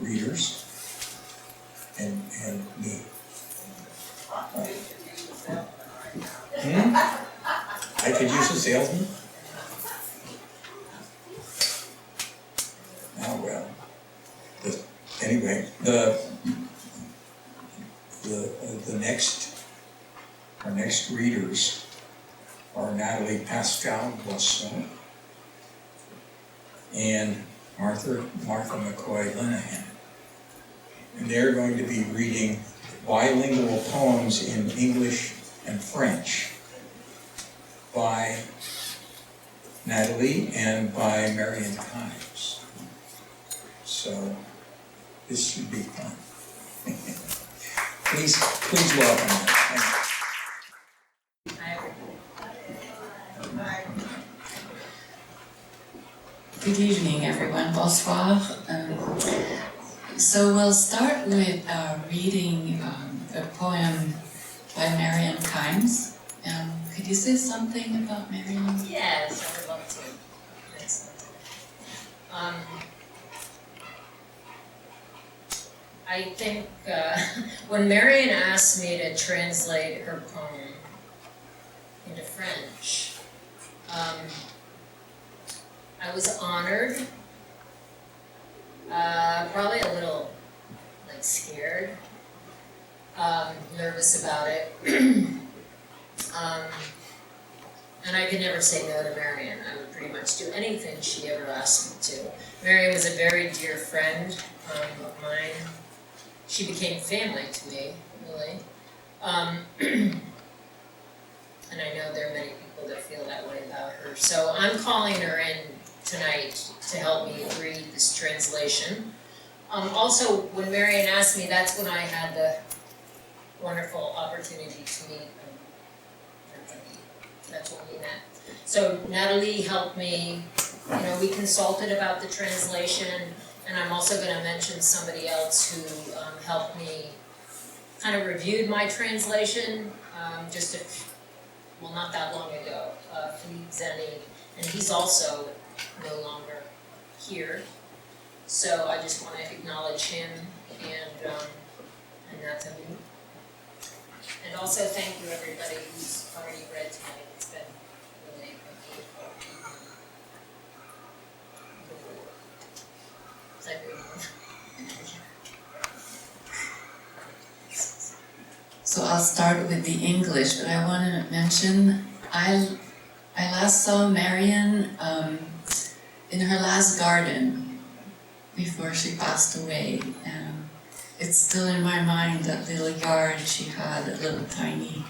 readers and me. I could use a salesman? Oh well. Anyway, our next readers are Natalie, Pascale, Boisseau, and Martha McCoy Linehan. And they're going to be reading bilingual poems in English and French by Natalie and by Marion Kimes. So this should be fun. Please welcome them. Thank you. Good evening, everyone. Bonsoir. So we'll start with reading a poem by Marion Kimes. Could you say something about Marion? Yes, I would love to. Excellent. I think when Marion asked me to translate her poem into French, I was honored, probably a little scared, nervous about it. And I could never say no to Marion. I would pretty much do anything she ever asked me to. Marion was a very dear friend of mine. She became family to me, really. And I know there are many people that feel that way about her. So I'm calling her in tonight to help me read this translation. Also, when Marion asked me, that's when I had the wonderful opportunity to meet Natalie. That's what we met. So Natalie helped me, we consulted about the translation, and I'm also going to mention somebody else who helped me, kind of reviewed my translation, not that long ago, Phoebe Bosché, and he's also no longer here. So I just want to acknowledge him and Natalie. And also thank you everybody who's already read tonight. It's been really a beautiful evening. Is that good? So I'll start with the English, but I want to mention I last saw Marion in her last garden before she passed away, and it's still in my mind, that little yard she had, a little tiny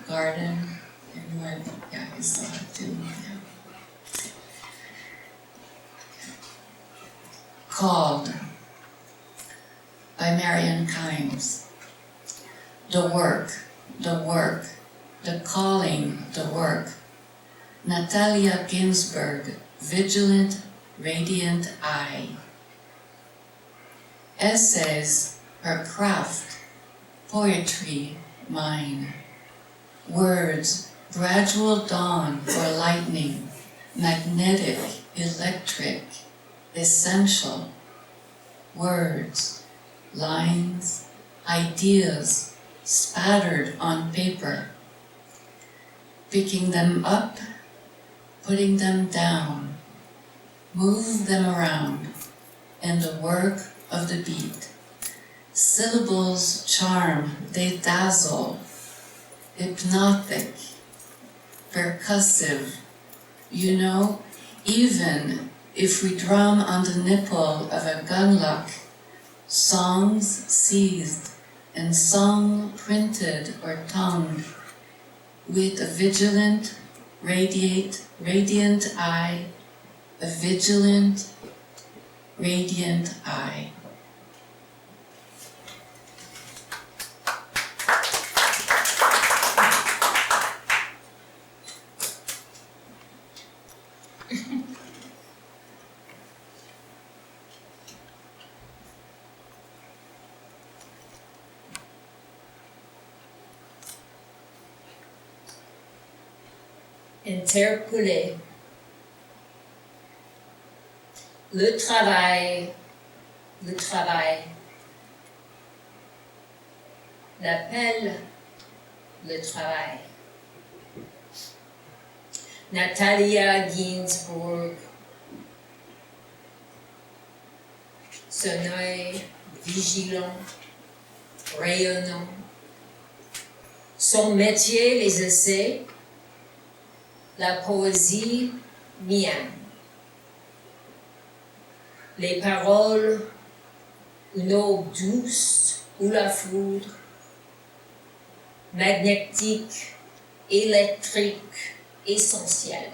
garden, and I saw it too. Yeah. Called by Marion Kimes. The work, the calling, the work. Natalia Ginsburg, vigilant, radiant eye. Essays, her craft, poetry, mine. Words, gradual dawn or lightning, magnetic, electric, essential. Words, lines, ideas, spattered on paper, picking them up, putting them down, move them around, and the work of the beat. Syllables charm, they dazzle, hypnotic, percussive. Even if we drum on the nipple of a gunlock, songs seized and song printed or tongued with a vigilant, radiant eye, a vigilant, radiant eye. Interpellé. Le travail. L'appel, le travail. Natalia Ginsburg. Son œil vigilant, rayonnant, Son métier, les essais, la poésie mienne. Les paroles, une eau douce ou la foudre, magnétique, électrique, essentielle.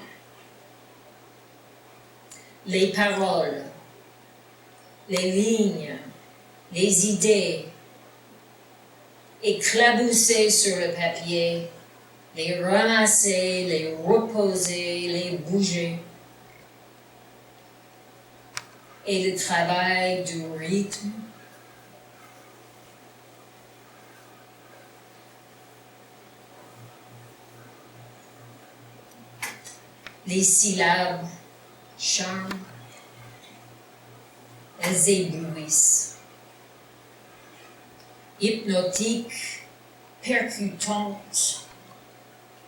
Les paroles, les lignes, les idées, éclaboussées sur le papier, les ramasser, les reposer, les bouger. Et le travail du rythme. Les syllabes charment, elles éblouissent. Hypnotiques, percutantes.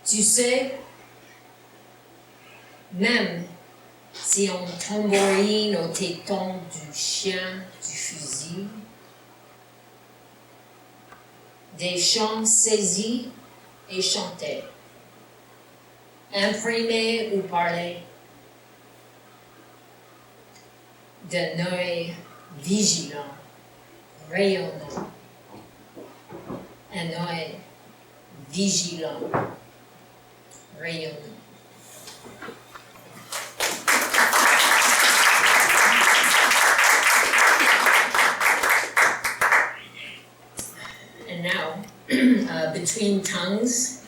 Tu sais, même si on tambourine au téton du chien du fusil, des chants saisis et chantés, imprimés ou parlés, d'un œil vigilant, rayonnant, un œil vigilant, rayonnant. And now, Between Tongues,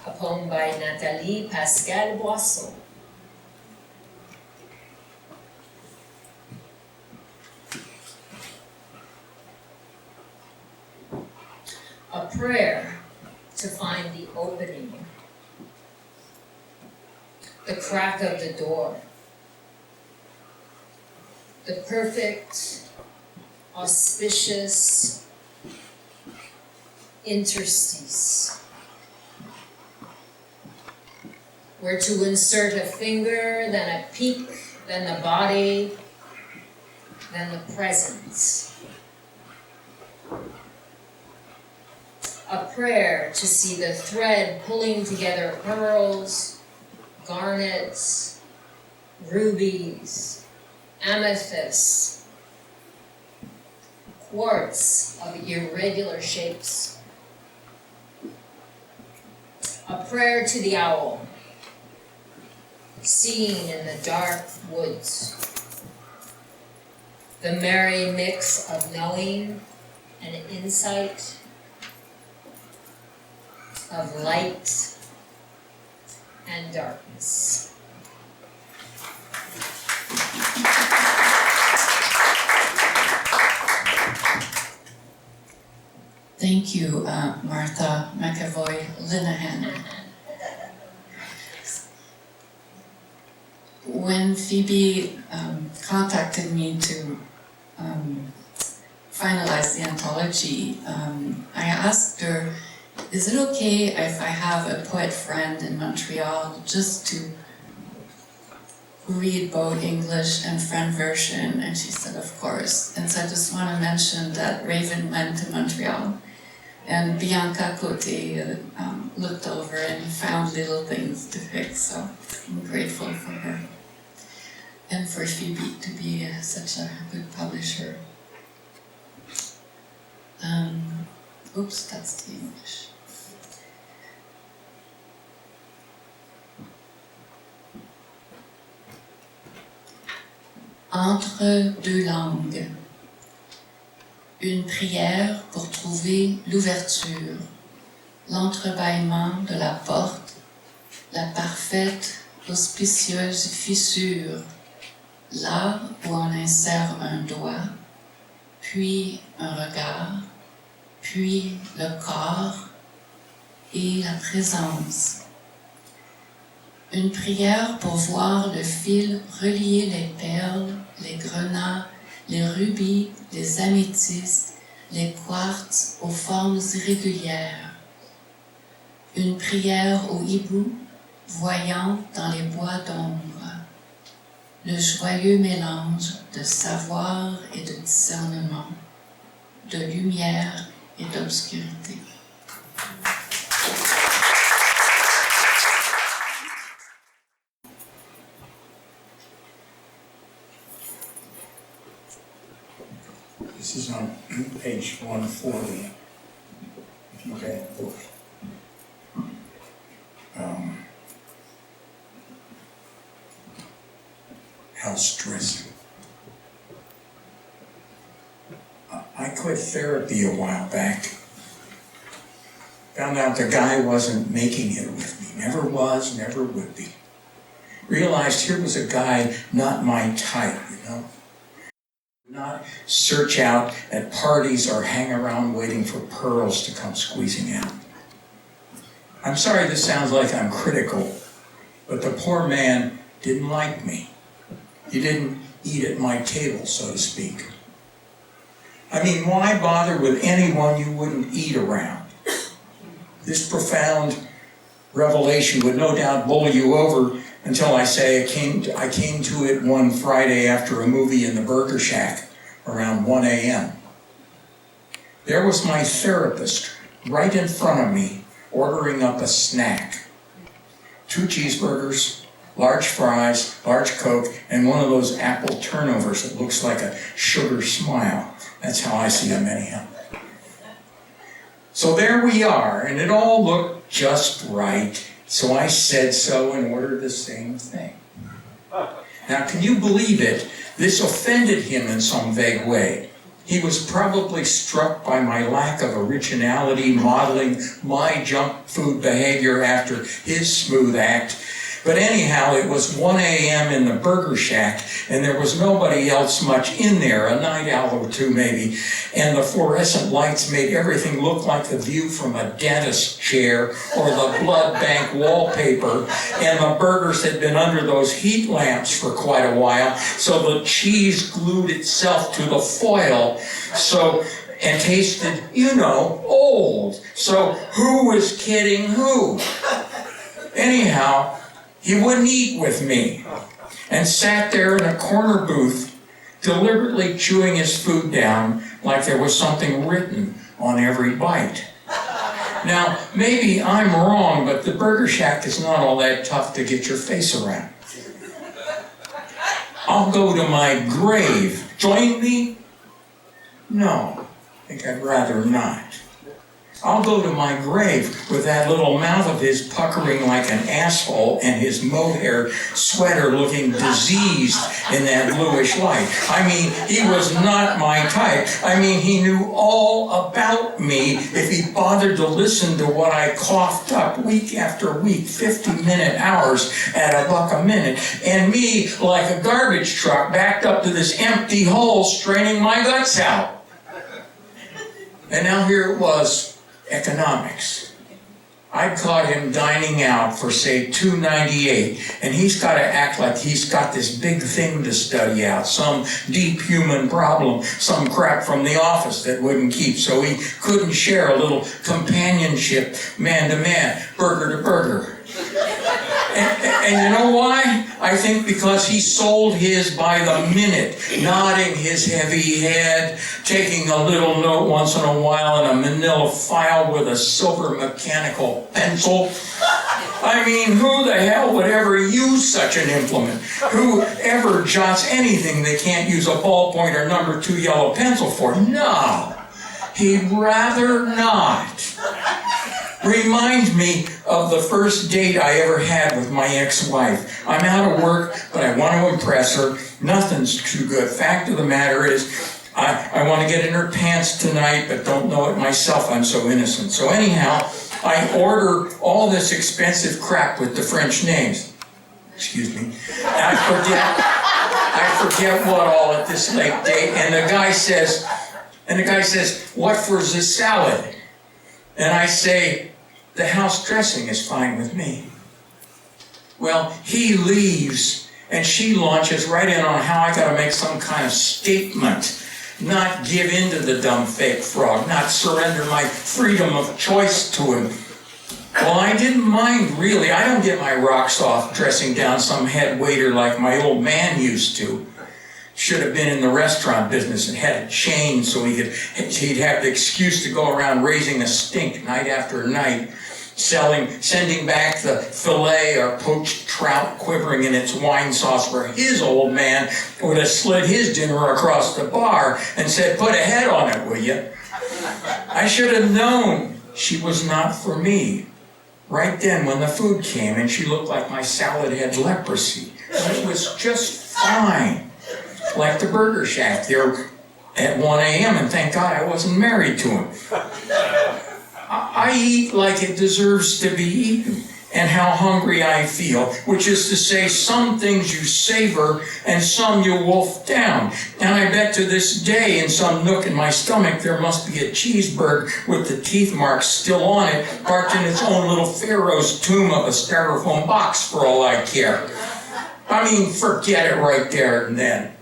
a poem by Natalie, Pascale, Boisseau. A prayer to find the opening, the crack of the door, the perfect, auspicious interstice, where to insert a finger, then a peak, then the body, then the presence. A prayer to see the thread pulling together pearls, garnets, rubies, amethysts, quartz of irregular shapes. A prayer to the owl, seen in the dark woods. The merry mix of knowing and insight, of light and darkness. Thank you, Martha McAvoy Linehan. When Phoebe contacted me to finalize the anthology, I asked her, is it okay if I have a poet friend in Montreal just to read both English and French version? And she said, of course. And so I just want to mention that Raven went to Montreal and Bianca Cote looked over and found little things to fix. So I'm grateful for her and for Phoebe to be such a good publisher. Oops, that's the English. Entre deux langues. Une prière pour trouver l'ouverture, l'entrebâillement de la porte, la parfaite, auspicieuse fissure, là où on insère un doigt, puis un regard, puis le corps et la présence. Une prière pour voir le fil relier les perles, les grenats, les rubis, les améthystes, les quartz aux formes irrégulières. Une prière au hibou, voyant dans les bois d'ombre. Le joyeux mélange de savoir et de discernement, de lumière et d'obscurité. This is on page 140. If you had the book. House dressing. I quit therapy a while back. Found out the guy wasn't making it with me. Never was, never would be. Realized here was a guy not my type, you know. Not search out at parties or hang around waiting for pearls to come squeezing out. I'm sorry this sounds like I'm critical, but the poor man didn't like me. He didn't eat at my table, so to speak. I mean, why bother with anyone you wouldn't eat around? This profound revelation would no doubt bowl you over until I say I came to it one Friday after a movie in the Burger Shack around 1 a.m. There was my therapist right in front of me ordering up a snack. 2 cheeseburgers, large fries, large Coke, and one of those apple turnovers that looks like a sugar smile. That's how I see them anyhow. So there we are, and it all looked just right. So I said so and ordered the same thing. Now, can you believe it? This offended him in some vague way. He was probably struck by my lack of originality, modeling my junk food behavior after his smooth act. But anyhow, it was 1 a.m. in the Burger Shack, and there was nobody else much in there, a night owl or two maybe, and the fluorescent lights made everything look like the view from a dentist's chair or the blood bank wallpaper, and the burgers had been under those heat lamps for quite a while, so the cheese glued itself to the foil, and tasted, old. So who was kidding who? Anyhow, he wouldn't eat with me and sat there in a corner booth, deliberately chewing his food down like there was something written on every bite. Now, maybe I'm wrong, but the Burger Shack is not all that tough to get your face around. I'll go to my grave. Join me? No, I think I'd rather not. I'll go to my grave with that little mouth of his puckering like an asshole and his mohair sweater looking diseased in that bluish light. I mean, he was not my type. I mean, he knew all about me if he bothered to listen to what I coughed up week after week, 50-minute hours at $1 a minute. And me, like a garbage truck, backed up to this empty hole, straining my guts out. And now here it was. Economics. I caught him dining out for, say, $2.98, and he's got to act like he's got this big thing to study out, some deep human problem, some crap from the office that wouldn't keep, so he couldn't share a little companionship, man to man, burger to burger. And you know why? I think because he sold his by the minute, nodding his heavy head, taking a little note once in a while in a manila file with a silver mechanical pencil. I mean, who the hell would ever use such an implement? Who ever jots anything they can't use a ballpoint or number 2 yellow pencil for? No, he'd rather not. Reminds me of the first date I ever had with my ex-wife. I'm out of work, but I want to impress her. Nothing's too good. Fact of the matter is, I want to get in her pants tonight, but don't know it myself. I'm so innocent. So anyhow, I order all this expensive crap with the French names. Excuse me. I forget what all at this late date. And the guy says, what for the salad? And I say, the house dressing is fine with me. Well, he leaves, and she launches right in on how I gotta make some kind of statement, not give in to the dumb fake frog, not surrender my freedom of choice to him. Well, I didn't mind, really. I don't get my rocks off dressing down some head waiter like my old man used to. should have been in the restaurant business and had a chain so he'd have the excuse to go around raising a stink night after night, sending back the fillet or poached trout quivering in its wine sauce where his old man would have slid his dinner across the bar and said, "Put a head on it, will you?" I should have known she was not for me right then when the food came and she looked like my salad had leprosy. It was just fine. Like the Burger Shack there at 1 a.m. and thank God I wasn't married to him. I eat like it deserves to be eaten and how hungry I feel, which is to say some things you savor and some you wolf down. And I bet to this day in some nook in my stomach there must be a cheeseburger with the teeth marks still on it, parked in its own little pharaoh's tomb of a styrofoam box for all I care. I mean, forget it right there and then.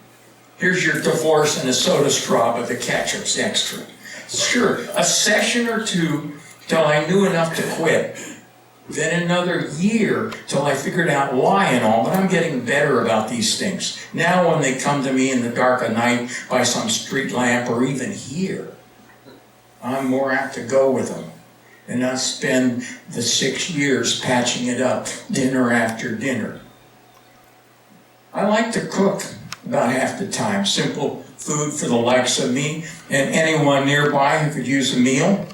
Here's your divorce and a soda straw, but the ketchup's extra. Sure, a session or two till I knew enough to quit. Then another year till I figured out why and all, but I'm getting better about these things. Now when they come to me in the dark of night by some street lamp or even here, I'm more apt to go with them and not spend the 6 years patching it up dinner after dinner. I like to cook about half the time. Simple food for the likes of me and anyone nearby who could use a meal.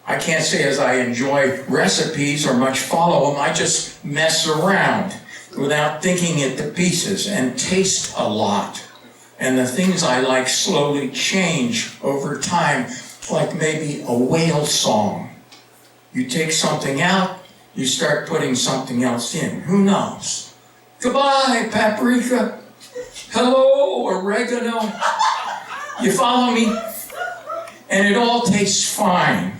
I can't say as I enjoy recipes or much follow them. I just mess around without thinking it to pieces and taste a lot. And the things I like slowly change over time, like maybe a whale song. You take something out, you start putting something else in. Who knows? Goodbye, paprika. Hello, oregano. You follow me? And it all tastes fine.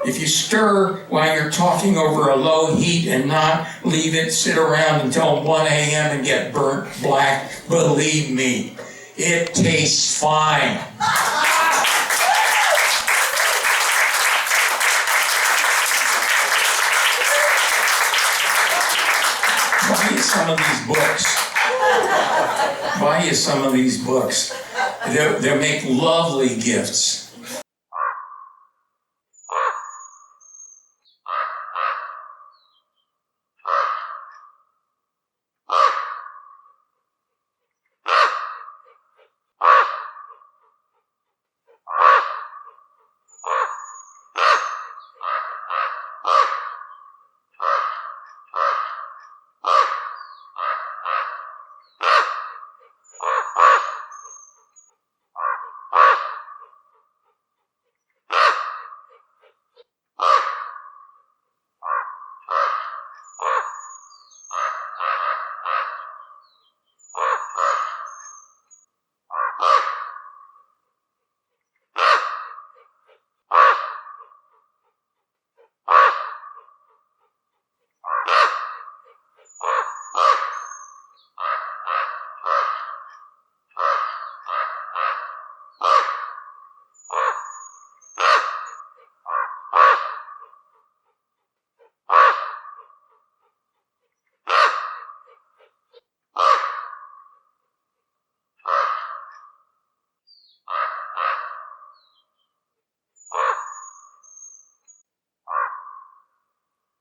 If you stir while you're talking over a low heat and not leave it sit around until 1 a.m. and get burnt black, believe me, it tastes fine. Buy you some of these books. Buy you some of these books. They'll make lovely gifts.